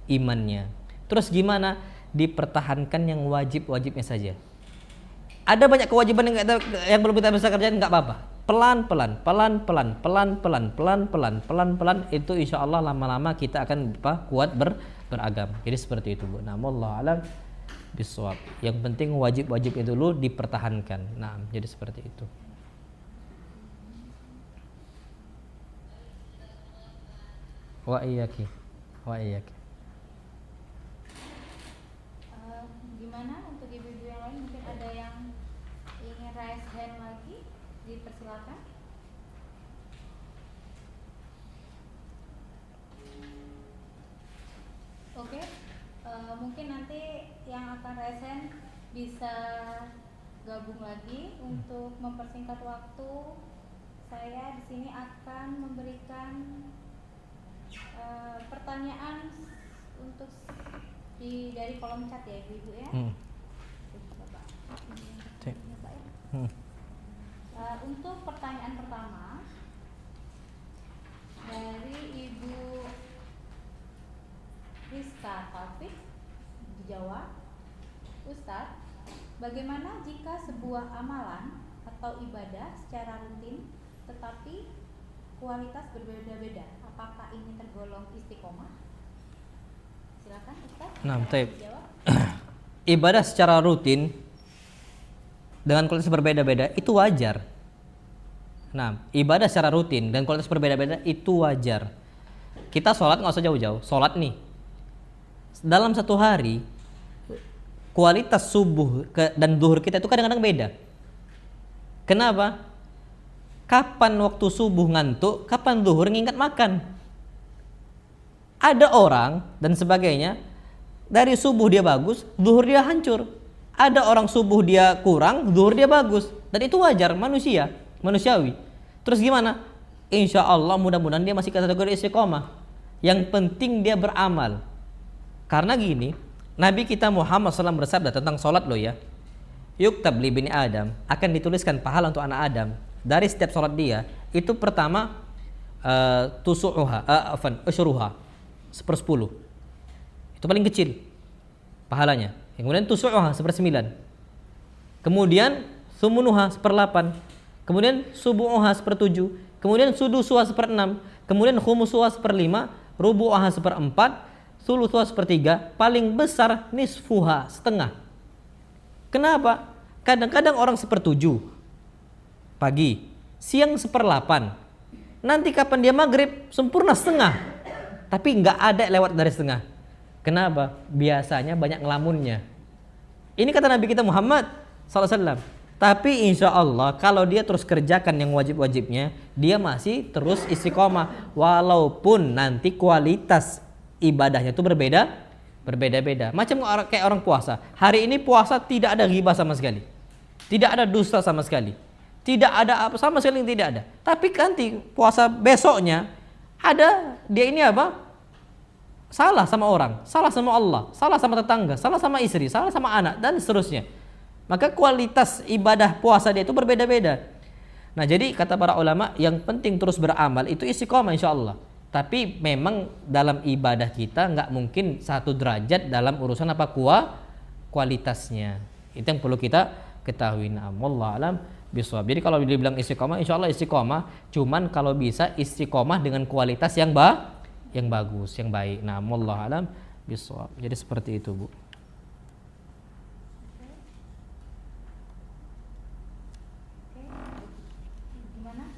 imannya. Terus gimana? Dipertahankan yang wajib-wajibnya saja. Ada banyak kewajiban yang belum kita bisa kerjain, nggak apa-apa. Pelan-pelan itu insya Allah lama-lama kita akan kuat beragama. Jadi seperti itu, Bu. Nah, wallahu alam bisawab. Yang penting wajib-wajib itu dulu dipertahankan. Nah, jadi seperti itu. Wa iyyaki. Gimana untuk ibu-ibu yang lain, mungkin ada yang ingin raise hand lagi, dipersilakan. Oke, mungkin nanti yang akan raise hand bisa gabung lagi untuk mempersingkat waktu. Saya di sini akan memberikan pertanyaan untuk dari kolom chat ya, ibu-ibu ya. Bapak. Untuk pertanyaan pertama dari Ibu Rizka Taufik dijawab, Ustadz, bagaimana jika sebuah amalan atau ibadah secara rutin tetapi kualitas berbeda-beda? Apakah ini tergolong istiqomah? Silakan Ustadz. Nah, ibadah secara rutin dengan kualitas berbeda-beda itu wajar. Nah, ibadah secara rutin dan kualitas berbeda-beda itu wajar. Kita sholat nggak usah jauh-jauh. Sholat nih, dalam satu hari kualitas subuh dan zuhur kita itu kadang-kadang beda. Kenapa? Kapan waktu subuh ngantuk, kapan zuhur ngingat makan. Ada orang dan sebagainya, dari subuh dia bagus, zuhur dia hancur. Ada orang subuh dia kurang, zuhur dia bagus. Dan itu wajar, manusiawi. Terus gimana? Insya Allah mudah-mudahan dia masih kategori istiqomah. Yang penting dia beramal. Karena gini, Nabi kita Muhammad SAW bersabda tentang sholat loh ya. Yuktab li bini Adam, akan dituliskan pahala untuk anak Adam dari setiap sholat dia. Itu pertama usyruha 1/10. Itu paling kecil pahalanya. Kemudian tusu'uha 1/9. Kemudian sumunuha 1/8. Kemudian subu'uha 1/7. Kemudian sudusuha 1/6. Kemudian khumusuha 1/5. Rubu'uha 1/4. Thuluthuha 1/3. Paling besar nisfuha, setengah. Kenapa? Kadang-kadang orang 1/7 pagi, siang 1/8. Nanti kapan dia maghrib sempurna setengah. Tapi nggak ada lewat dari setengah. Kenapa? Biasanya banyak ngelamunnya. Ini kata Nabi kita Muhammad SAW. Tapi insya Allah kalau dia terus kerjakan yang wajib-wajibnya, dia masih terus istiqomah. Walaupun nanti kualitas ibadahnya itu berbeda-beda. Macam kayak orang puasa. Hari ini puasa tidak ada ghibah sama sekali. Tidak ada dusta sama sekali. Tidak ada apa sama sekali, tidak ada. Tapi nanti puasa besoknya ada dia ini apa? Salah sama orang, salah sama Allah, salah sama tetangga, salah sama istri, salah sama anak, dan seterusnya. Maka kualitas ibadah puasa dia itu berbeda-beda. Nah, jadi kata para ulama, yang penting terus beramal itu istiqomah insya Allah. Tapi memang dalam ibadah kita nggak mungkin satu derajat dalam urusan apa kualitasnya. Itu yang perlu kita ketahui. Nah, wallahu alam bisawab. Jadi kalau dibilang istiqomah, insya Allah istiqomah. Cuman kalau bisa istiqomah dengan kualitas yang bagus, yang baik. Nah, wallahu alam bisawab. Jadi seperti itu, Bu. Gimana?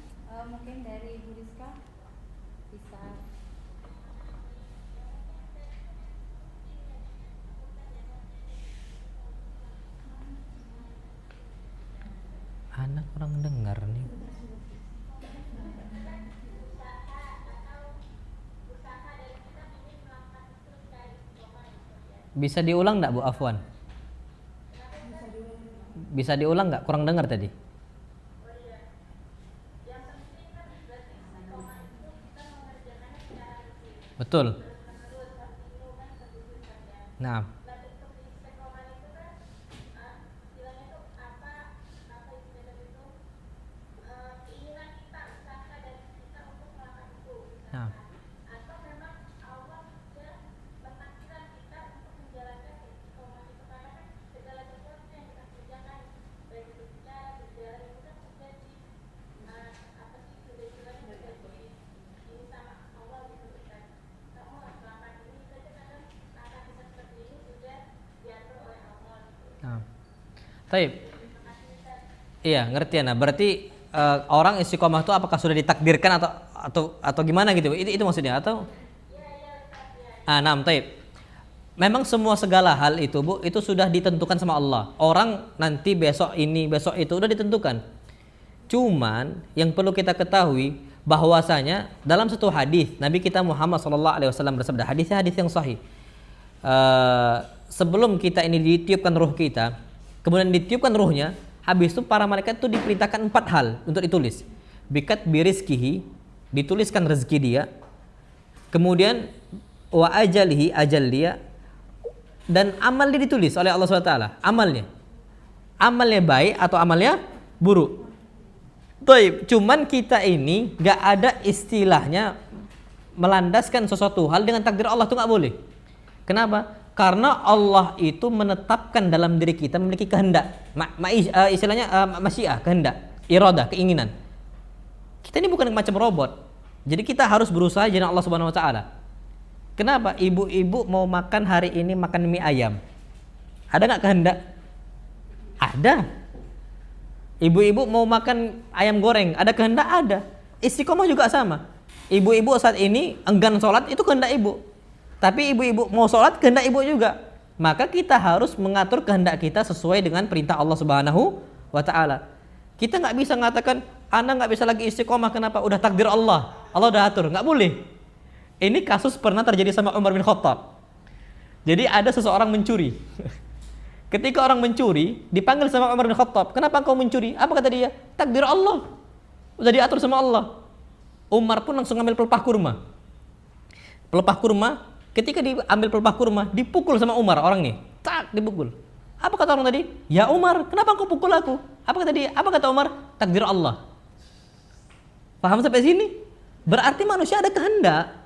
Mungkin dari Bu Rizka bisa. Anak kurang dengar nih. Bisa diulang enggak Bu Afwan? Bisa diulang enggak? Kurang dengar tadi. Betul. Nah. Nah. Nah. Taib. Iya, ngerti ya. Nah, berarti orang istiqomah itu apakah sudah ditakdirkan atau gimana gitu? Itu maksudnya atau? Nah, taib. Memang semua segala hal itu Bu, itu sudah ditentukan sama Allah. Orang nanti besok ini, besok itu udah ditentukan. Cuman yang perlu kita ketahui bahwasanya dalam satu hadis Nabi kita Muhammad SAW bersabda, hadisnya hadis yang sahih. Sebelum kita ini ditiupkan ruh kita, kemudian ditiupkan ruhnya, habis itu para malaikat itu diperintahkan 4 hal untuk ditulis. Bikat birizkihi, dituliskan rezeki dia. Kemudian wa ajalihi, ajal dia. Dan amal dia ditulis oleh Allah SWT. Amalnya baik atau amalnya buruk. Baik, cuman kita ini gak ada istilahnya melandaskan sesuatu hal dengan takdir Allah, itu gak boleh. Kenapa? Karena Allah itu menetapkan dalam diri kita memiliki kehendak, istilahnya masyiah, kehendak, iradah, keinginan. Kita ini bukan macam robot. Jadi kita harus berusaha dengan Allah Subhanahu wa taala. Kenapa? Ibu-ibu mau makan hari ini makan mie ayam. Ada enggak kehendak? Ada. Ibu-ibu mau makan ayam goreng, ada kehendak? Ada. Istiqomah juga sama. Ibu-ibu saat ini enggan sholat, itu kehendak ibu. Tapi ibu-ibu mau sholat, kehendak ibu juga. Maka kita harus mengatur kehendak kita sesuai dengan perintah Allah Subhanahu wa ta'ala. Kita nggak bisa mengatakan, Anda nggak bisa lagi istiqomah, kenapa? Udah takdir Allah, Allah udah atur. Nggak boleh. Ini kasus pernah terjadi sama Umar bin Khattab. Jadi ada seseorang mencuri. Ketika orang mencuri, dipanggil sama Umar bin Khattab, kenapa engkau mencuri? Apa kata dia? Takdir Allah, udah diatur sama Allah. Umar pun langsung ambil pelepah kurma. Pelepah kurma, ketika diambil pelepah kurma, dipukul sama Umar orang nih. Tak, dipukul. Apa kata orang tadi? Ya Umar, kenapa engkau pukul aku? Apa kata dia? Apa kata Umar? Takdir Allah. Paham sampai sini? Berarti manusia ada kehendak.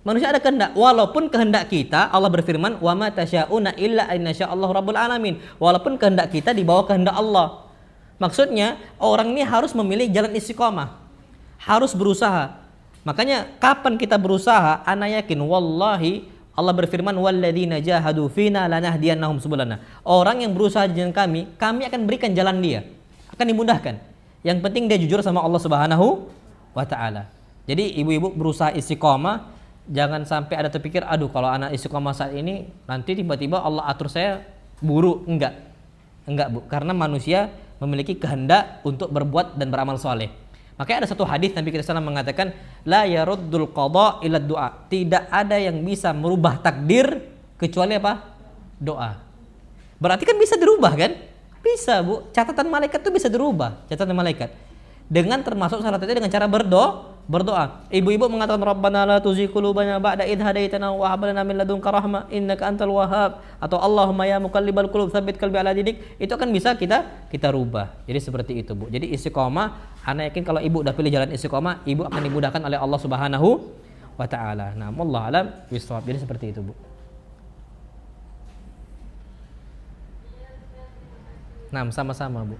Manusia ada kehendak. Walaupun kehendak kita, Allah berfirman, "Wa ma tasya'una illa an yasha'allahu rabbul alamin." Walaupun kehendak kita di bawah kehendak Allah. Maksudnya, orang ini harus memilih jalan istiqomah. Harus berusaha. Makanya kapan kita berusaha, ana yakin wallahi Allah berfirman, "Walladzina jahadu fina lanahdiyannahum subulana." Orang yang berusaha dengan kami akan berikan jalan dia. Akan dimudahkan. Yang penting dia jujur sama Allah Subhanahu wa taala. Jadi ibu-ibu berusaha istiqomah, jangan sampai ada terpikir, aduh kalau anak istiqomah saat ini nanti tiba-tiba Allah atur saya buruk. Enggak Bu, karena manusia memiliki kehendak untuk berbuat dan beramal soleh. Makanya ada satu hadis Nabi kita SAW mengatakan, la yaruddul qada illa du'a. Tidak ada yang bisa merubah takdir kecuali apa? Doa. Berarti kan bisa dirubah kan? Bisa Bu, catatan malaikat itu bisa dirubah, catatan malaikat. Dengan termasuk salah satunya dengan cara berdoa. Ibu-ibu mengatakan Rabbana la tuzigh qulubana ba'da idh hadaitana wa hab lana min ladunka rahmah innaka antal wahhab, atau Allahumma ya muqallibal qulub tsabbit qalbi ala dinik. Itu kan bisa kita rubah. Jadi seperti itu Bu. Jadi istiqomah, ana yakin kalau ibu udah pilih jalan istiqomah, ibu akan dimudahkan oleh Allah Subhanahu wa taala. Nah, wallahu alam bisawab. Jadi seperti itu Bu. Nah, sama-sama Bu.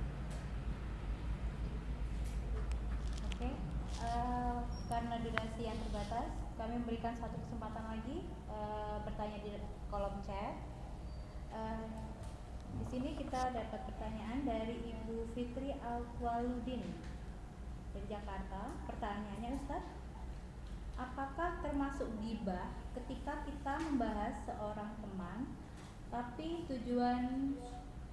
Karena durasi yang terbatas, kami memberikan satu kesempatan lagi bertanya di kolom chat. Di sini kita dapat pertanyaan dari Ibu Fitri Al-Waludin dari Jakarta. Pertanyaannya, Ustaz, apakah termasuk ghibah ketika kita membahas seorang teman, tapi tujuan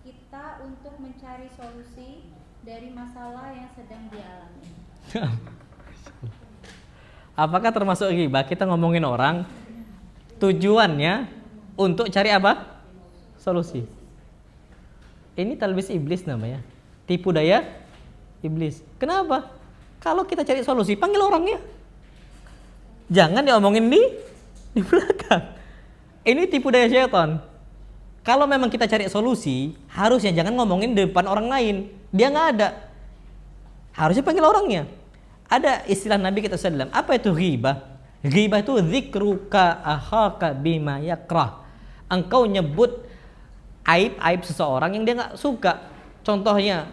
kita untuk mencari solusi dari masalah yang sedang dialami? Apakah termasuk ghibah kita ngomongin orang tujuannya untuk cari apa? Solusi. Ini talbis iblis namanya. Tipu daya iblis. Kenapa? Kalau kita cari solusi, panggil orangnya. Jangan diomongin di belakang. Ini tipu daya syaitan. Kalau memang kita cari solusi, harusnya jangan ngomongin di depan orang lain. Dia nggak ada. Harusnya panggil orangnya. Ada istilah Nabi kita sallam. Apa itu ghibah? Ghibah itu dzikruka akhaka bima yakrah. Engkau nyebut aib-aib seseorang yang dia nggak suka. Contohnya,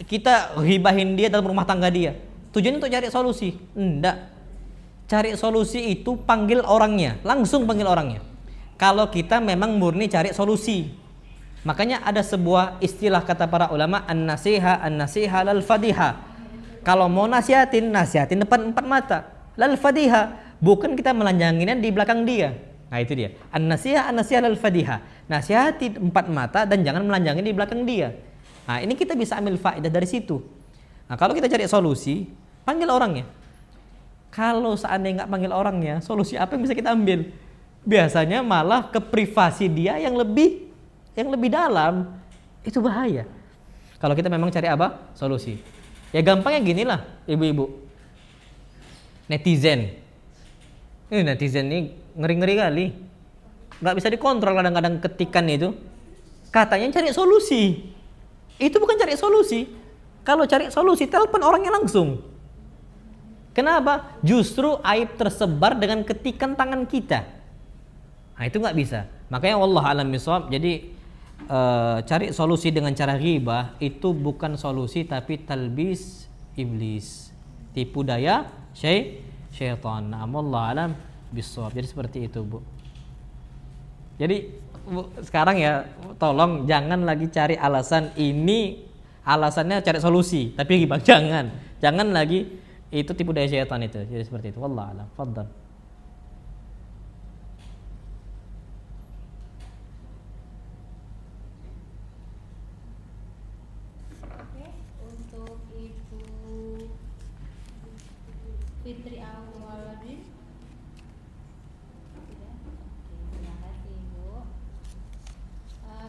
kita ghibahin dia dalam rumah tangga dia. Tujuannya untuk cari solusi? Enggak. Cari solusi itu panggil orangnya, langsung panggil orangnya. Kalau kita memang murni cari solusi. Makanya ada sebuah istilah kata para ulama, an-nasiha lal fadiha. Kalau mau nasihatin depan empat mata. Lal fadiha, bukan kita melanjanginnya di belakang dia. Nah itu dia. An-nasiha lal fadiha. Nasihati empat mata dan jangan melanjangin di belakang dia. Nah ini kita bisa ambil faedah dari situ. Nah kalau kita cari solusi, panggil orangnya. Kalau seandainya nggak panggil orangnya, solusi apa yang bisa kita ambil? Biasanya malah ke privasi dia yang lebih dalam. Itu bahaya. Kalau kita memang cari apa? Solusi. Ya gampangnya ginilah, ibu-ibu. Netizen ini ngeri-ngeri kali. Nggak bisa dikontrol kadang-kadang ketikan itu. Katanya cari solusi. Itu bukan cari solusi. Kalau cari solusi, telepon orangnya langsung. Kenapa? Justru aib tersebar dengan ketikan tangan kita. Nah itu nggak bisa. Makanya wallahu a'lam bishawab. Jadi cari solusi dengan cara ghibah itu bukan solusi tapi talbis iblis, tipu daya syaitan. Nah, wallahu a'lam bishawab. Jadi seperti itu, Bu. Jadi Bu, sekarang ya tolong jangan lagi cari alasan ini, alasannya cari solusi tapi ghibah. Jangan lagi. Itu tipu daya syaitan itu. Jadi seperti itu. Wallahu a'lam. Fadhal. Oke, untuk Ibu Fitri Awaludin. Tidak. Oke, terima kasih Ibu.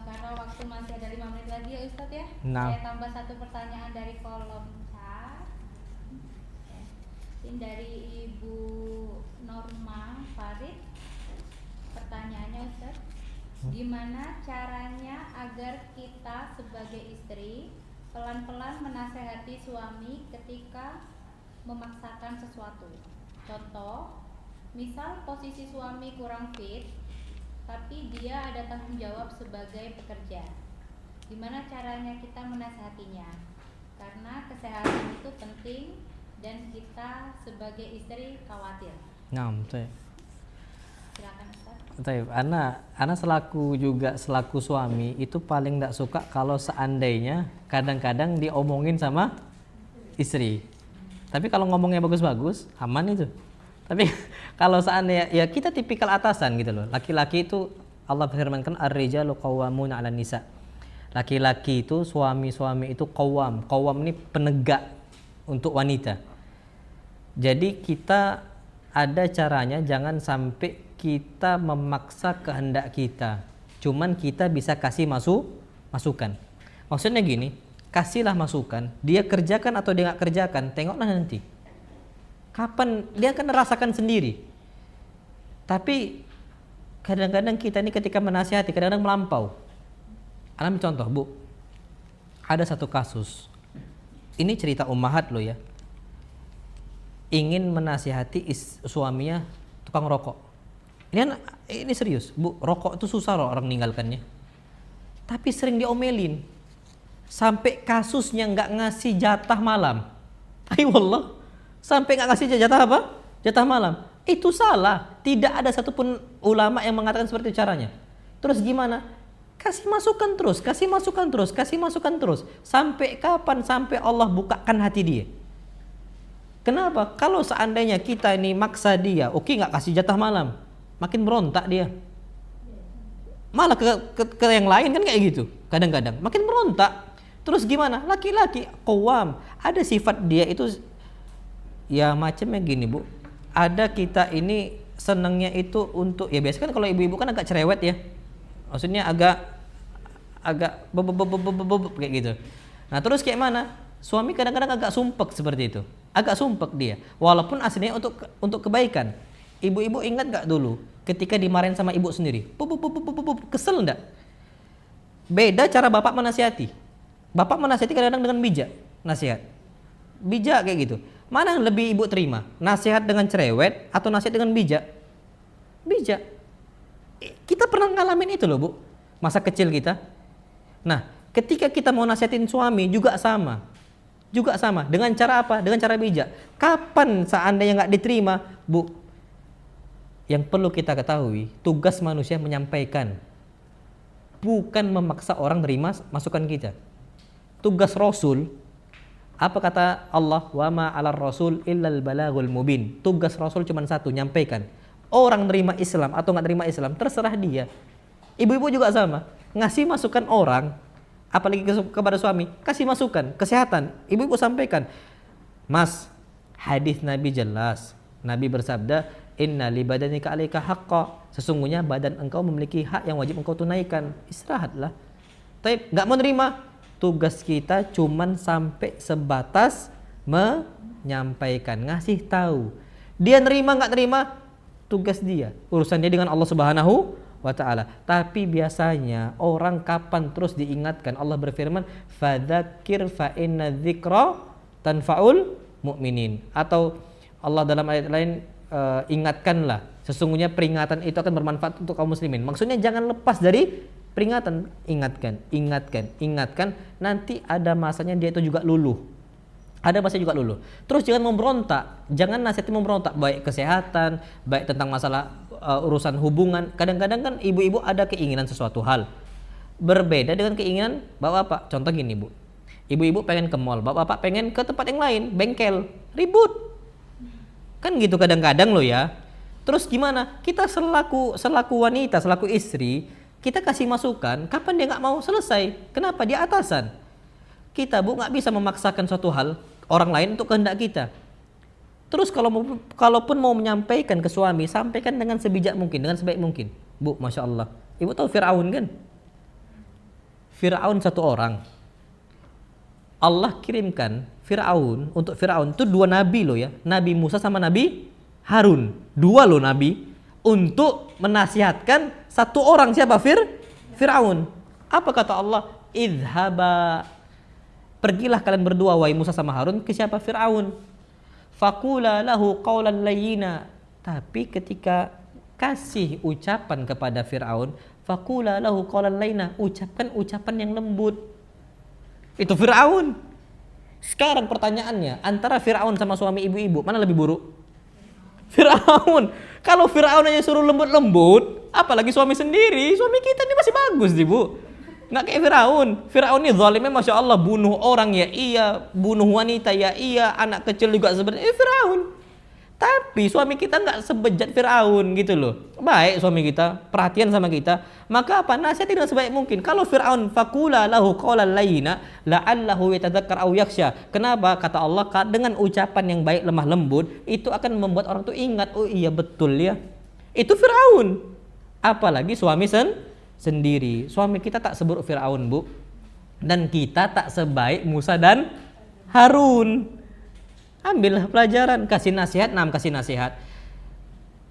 Karena waktu masih ada 5 menit lagi ya Ustadz ya. Nah. Saya tambah satu pertanyaan dari kolom chat. Ini dari Ibu Norma Farid. Pertanyaannya Ustaz, gimana caranya agar kita sebagai istri pelan-pelan menasehati suami ketika memaksakan sesuatu? Contoh, misal posisi suami kurang fit, tapi dia ada tanggung jawab sebagai pekerja. Gimana caranya kita menasehatinya? Karena kesehatan itu penting dan kita sebagai istri khawatir. Nah, betul. Silakan Ustaz. Betul. Ana selaku suami itu paling tidak suka kalau seandainya kadang-kadang diomongin sama istri. Tapi kalau ngomongnya bagus-bagus, aman itu. Tapi kalau seandainya ya kita tipikal atasan gitu loh. Laki-laki itu Allah firmankan ar-rijalu qawwamuna 'alan nisa. Laki-laki itu suami itu qawwam. Qawwam ini penegak untuk wanita. Jadi kita ada caranya, jangan sampai kita memaksa kehendak kita. Cuman kita bisa kasih masukan. Maksudnya gini, kasihlah masukan, dia kerjakan atau dia nggak kerjakan, tengoklah nanti. Kapan dia akan rasakan sendiri. Tapi kadang-kadang kita ini ketika menasihati, kadang-kadang melampau. Ambil contoh, Bu. Ada satu kasus. Ini cerita ummahat loh ya. Ingin menasihati suaminya tukang rokok. Ini serius, Bu. Rokok itu susah loh orang meninggalkannya. Tapi sering diomelin. Sampai kasusnya nggak ngasih jatah malam. Ayo wallah. Sampai nggak ngasih jatah apa? Jatah malam. Itu salah. Tidak ada satupun ulama yang mengatakan seperti itu caranya. Terus gimana? Kasih masukan terus. Sampai kapan? Sampai Allah bukakan hati dia. Kenapa? Kalau seandainya kita ini maksa dia, oke nggak kasih jatah malam, makin berontak dia. Malah ke yang lain kan kayak gitu. Kadang-kadang makin berontak. Terus gimana? Laki-laki qawwam. Ada sifat dia itu ya macamnya gini, Bu. Ada kita ini senangnya itu untuk, ya biasanya kan kalau ibu-ibu kan agak cerewet ya, maksudnya agak kayak gitu. Nah terus kayak mana? Suami kadang-kadang agak sumpek seperti itu, agak sumpek dia, walaupun aslinya untuk kebaikan. Ibu-ibu ingat gak dulu ketika dimarahin sama ibu sendiri, kesel ndak? Beda cara bapak menasihati. Bapak menasihati kadang-kadang dengan bijak, nasihat bijak kayak gitu. Mana yang lebih ibu terima? Nasihat dengan cerewet atau nasihat dengan bijak? Bijak. Kita pernah ngalamin itu loh Bu, masa kecil kita. Nah, ketika kita mau nasihatin suami juga sama. Juga sama. Dengan cara apa? Dengan cara bijak. Kapan seandainya nggak diterima, Bu? Yang perlu kita ketahui, tugas manusia menyampaikan, bukan memaksa orang terima masukan kita. Tugas Rasul, apa kata Allah? Wa ma 'alar rasul illal balagul mubin. Tugas Rasul cuma satu, nyampaikan. Orang terima Islam atau nggak terima Islam terserah dia. Ibu-ibu juga sama, ngasih masukan orang, apalagi kepada suami, kasih masukan kesehatan. Ibu-ibu sampaikan, Mas, hadis Nabi jelas. Nabi bersabda, Inna li badanika 'alaika haqqa. Sesungguhnya badan engkau memiliki hak yang wajib engkau tunaikan. Istirahatlah. Tapi nggak mau nerima. Tugas kita cuman sampai sebatas menyampaikan, ngasih tahu. Dia nerima nggak nerima, tugas dia. Urusan dia dengan Allah Subhanahu wa ta'ala. Tapi biasanya orang kapan terus diingatkan? Allah berfirman, fadzakir fa inna dzikra tanfaul mu'minin. Atau Allah dalam ayat lain, ingatkanlah, sesungguhnya peringatan itu akan bermanfaat untuk kaum muslimin. Maksudnya jangan lepas dari peringatan, ingatkan. Nanti ada masanya dia itu juga luluh. Ada masanya juga luluh. Terus jangan memberontak, jangan nasihatin memberontak, baik kesehatan, baik tentang masalah urusan hubungan. Kadang-kadang kan ibu-ibu ada keinginan sesuatu hal berbeda dengan keinginan bapak-bapak. Contoh gini Bu, ibu-ibu pengen ke mall, bapak-bapak pengen ke tempat yang lain, bengkel, ribut. Kan gitu kadang-kadang loh ya. Terus gimana? Kita selaku wanita, selaku istri, kita kasih masukan. Kapan dia nggak mau, selesai. Kenapa? Dia atasan. Kita Bu nggak bisa memaksakan suatu hal orang lain untuk kehendak kita. Terus kalaupun mau menyampaikan ke suami, sampaikan dengan sebijak mungkin, dengan sebaik mungkin. Bu, masya Allah. Ibu tahu Fir'aun kan? Fir'aun satu orang. Allah kirimkan Fir'aun, untuk Fir'aun itu dua nabi loh ya, Nabi Musa sama Nabi Harun, dua loh nabi, untuk menasihatkan satu orang. Siapa? Fir'aun. Apa kata Allah? Idhaba, pergilah kalian berdua wahai Musa sama Harun ke siapa? Fir'aun. Faqula lahu qawlan layyina. Tapi ketika kasih ucapan kepada Fir'aun, faqula lahu qawlan layyina, ucapkan ucapan yang lembut. Itu Fir'aun. Sekarang pertanyaannya, antara Fir'aun sama suami ibu-ibu, mana lebih buruk? Fir'aun. Kalau Fir'aun aja suruh lembut-lembut, apalagi suami sendiri. Suami kita ini masih bagus nih Bu, nggak kayak Fir'aun. Fir'aun ini zalimnya masya Allah, bunuh orang ya iya, bunuh wanita ya iya, anak kecil juga sebenarnya. Fir'aun. Tapi suami kita nggak sebejat Fir'aun gitu loh. Baik suami kita, perhatian sama kita. Maka apa? Nasihat dengan sebaik mungkin. Kalau Fir'aun, faqula lahu qawlan layyina la'allahu yatadzakkar aw yakhsha. Kenapa? Kata Allah, dengan ucapan yang baik lemah lembut itu akan membuat orang tuh ingat, oh iya betul ya. Itu Fir'aun. Apalagi suami sendiri. Suami kita tak seburuk Fir'aun Bu. Dan kita tak sebaik Musa dan Harun. Ambillah pelajaran, kasih nasihat, kasih nasihat.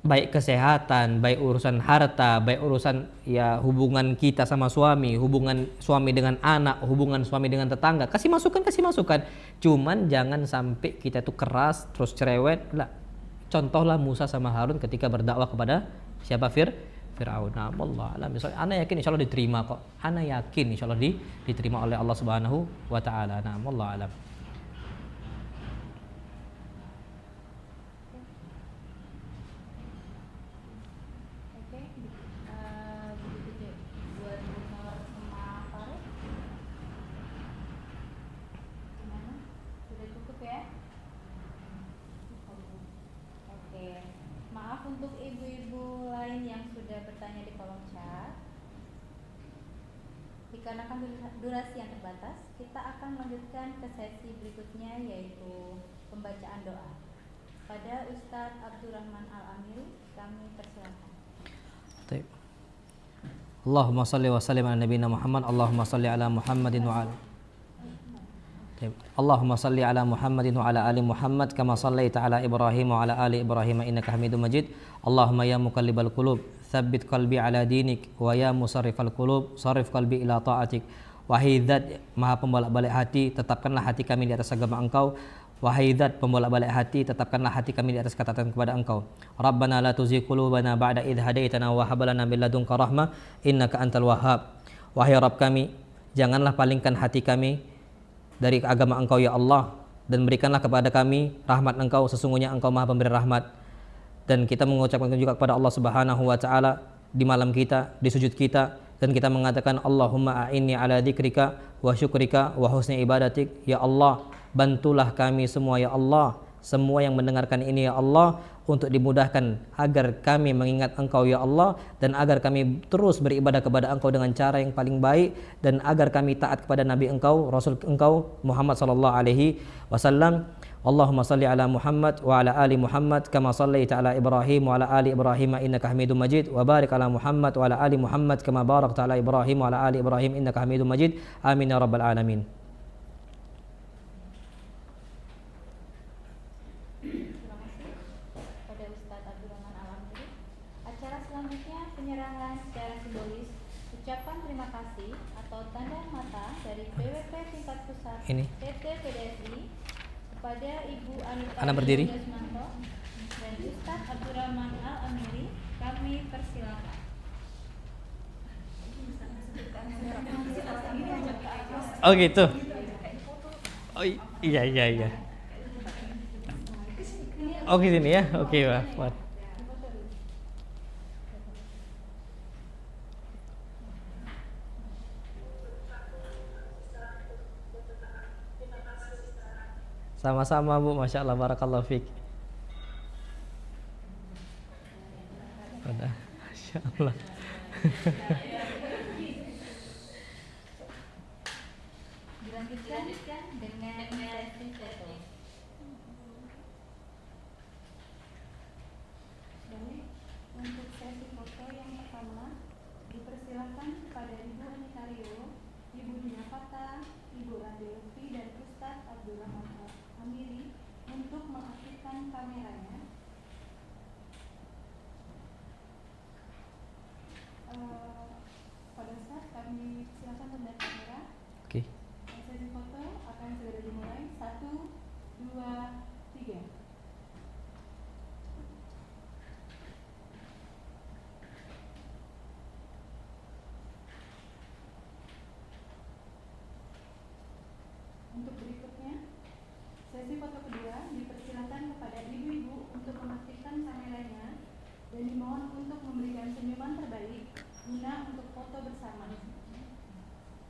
Baik kesehatan, baik urusan harta, baik urusan ya hubungan kita sama suami, hubungan suami dengan anak, hubungan suami dengan tetangga. Kasih masukan. Cuman jangan sampai kita tuh keras, terus cerewet. Lah. Contohlah Musa sama Harun ketika berdakwah kepada siapa? Fir'aun. Nah, Allah alam. Ana yakin insyaallah diterima kok. Ana yakin insyaallah diterima oleh Allah Subhanahu wa taala. Nah, Allah alam. Untuk ibu-ibu lain yang sudah bertanya di kolom chat, dikarenakan durasi yang terbatas, kita akan melanjutkan ke sesi berikutnya, yaitu pembacaan doa pada Ustadz Abdurrahman Al-Amiri Kami persilakan. Baik. Allahumma salli wa sallim ala nabiyina Muhammad. Allahumma salli ala Muhammadin wa ala Allahumma salli ala Muhammadin wa ala ali Muhammad kama sallaita ala Ibrahim wa ala ali Ibrahim innaka Hamidum Majid. Allahumma ya muqallibal qulub, tsabbit qalbi ala dinik, wa ya musarrifal qulub, sarrif qalbi ila ta'atik. Wahai Zat Maha pembolak-balik hati, tetapkanlah hati kami di atas agama Engkau. Wahai Zat pembolak-balik hati, tetapkanlah hati kami di atas ketaatan kepada Engkau. Rabbana la tuzigh qulubana ba'da idh hadaitana wa hab lana min ladunka rahmah innaka antal wahhab. Wahai Rabb kami, janganlah palingkan hati kami dari agama Engkau ya Allah, dan berikanlah kepada kami rahmat Engkau, sesungguhnya Engkau Maha pemberi rahmat. Dan kita mengucapkan juga kepada Allah Subhanahu wa taala di malam kita, di sujud kita, dan kita mengatakan Allahumma a'inni ala dzikrika wa syukrika wa husni ibadatik. Ya Allah, bantulah kami semua ya Allah, semua yang mendengarkan ini ya Allah, untuk dimudahkan agar kami mengingat Engkau ya Allah, dan agar kami terus beribadah kepada Engkau dengan cara yang paling baik, dan agar kami taat kepada Nabi Engkau, Rasul Engkau Muhammad sallallahu alaihi wasallam. Allahumma salli ala Muhammad wa ala ali Muhammad kama sallaita ala Ibrahim wa ala ali Ibrahim innaka Hamidum Majid, wa barik ala Muhammad wa ala ali Muhammad kama barakta ala Ibrahim wa ala ali Ibrahim innaka Hamidum Majid. Amin ya rabbal alamin. Terima kasih pada Ustadz Abdurrahman Al-Amiri. Acara selanjutnya penyerahan secara simbolis ucapan terima kasih atau tanda mata dari PWP tingkat pusat Ini. PT PDSI kepada Ibu Anita Anda berdiri. Desmanto dan Ustadz Abdurrahman Al-Amiri. Kami persilakan. Oh gitu. Oh iya iya iya. Oh gini ya. Oke, Pak. Sama-sama Bu, Masya Allah, Barakallahu Fik. Udah, Masya Allah. Dilanjutkan dengan sesi foto. Baik, untuk sesi foto yang pertama dipersilakan kepada Ibu Anita Rio, Ibu Dina Fata, Ibu Randi Lutfi dan Ustadz Abdurrahman Amiri untuk mengaktifkan kameranya. Pada saat kami silakan melihat kamera. Oke. Sesi foto akan segera dimulai. 1, 2, 3. Untuk berikutnya, sesi foto kedua dipersilakan kepada ibu-ibu untuk mengaktifkan kameranya dan dimohon untuk memberikan senyuman terbaik guna untuk foto bersama.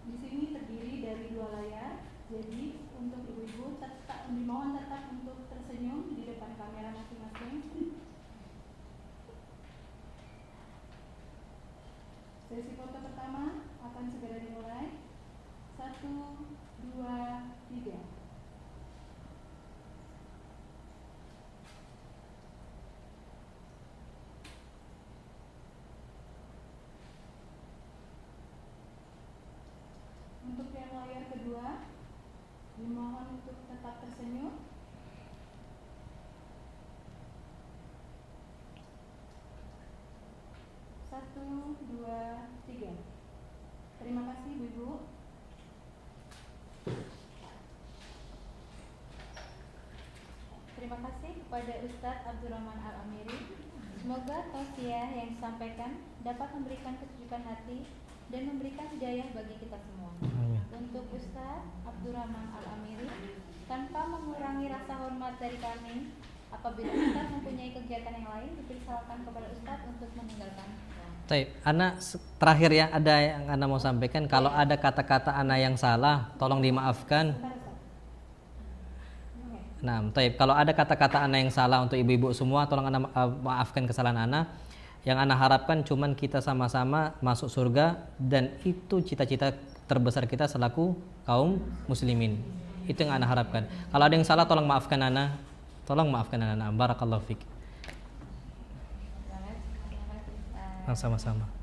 Di sini terdiri dari 2 layar, jadi untuk ibu-ibu dimohon tetap untuk tersenyum di depan kamera masing-masing. Sesi foto pertama akan segera dimulai. 1, 2, 3. Untuk yang layar kedua, dimohon untuk tetap tersenyum. 1, 2, 3. Terima kasih Ibu-ibu. Terima kasih kepada Ustadz Abdurrahman Al-Amiri. Semoga tausiah yang disampaikan dapat memberikan kesejukan hati dan memberikan hidayah bagi kita semua. Untuk Ustadz Abdurrahman Al-Amiri, tanpa mengurangi rasa hormat dari kami, apabila Ustadz mempunyai kegiatan yang lain, dipersilakan kepada Ustadz untuk meninggalkan. Baik, Ana terakhir ya, ada yang Ana mau sampaikan. Kalau ada kata-kata Ana yang salah, tolong dimaafkan. Nah, baik, kalau ada kata-kata Ana yang salah untuk ibu-ibu semua, tolong Ana maafkan kesalahan Ana. Yang Ana harapkan cuman kita sama-sama masuk surga, dan itu cita-cita terbesar kita selaku kaum muslimin. Itu yang Ana harapkan. Kalau ada yang salah, tolong maafkan Ana. Tolong maafkan Ana. Barakallahu fiik. Iya. Sama-sama.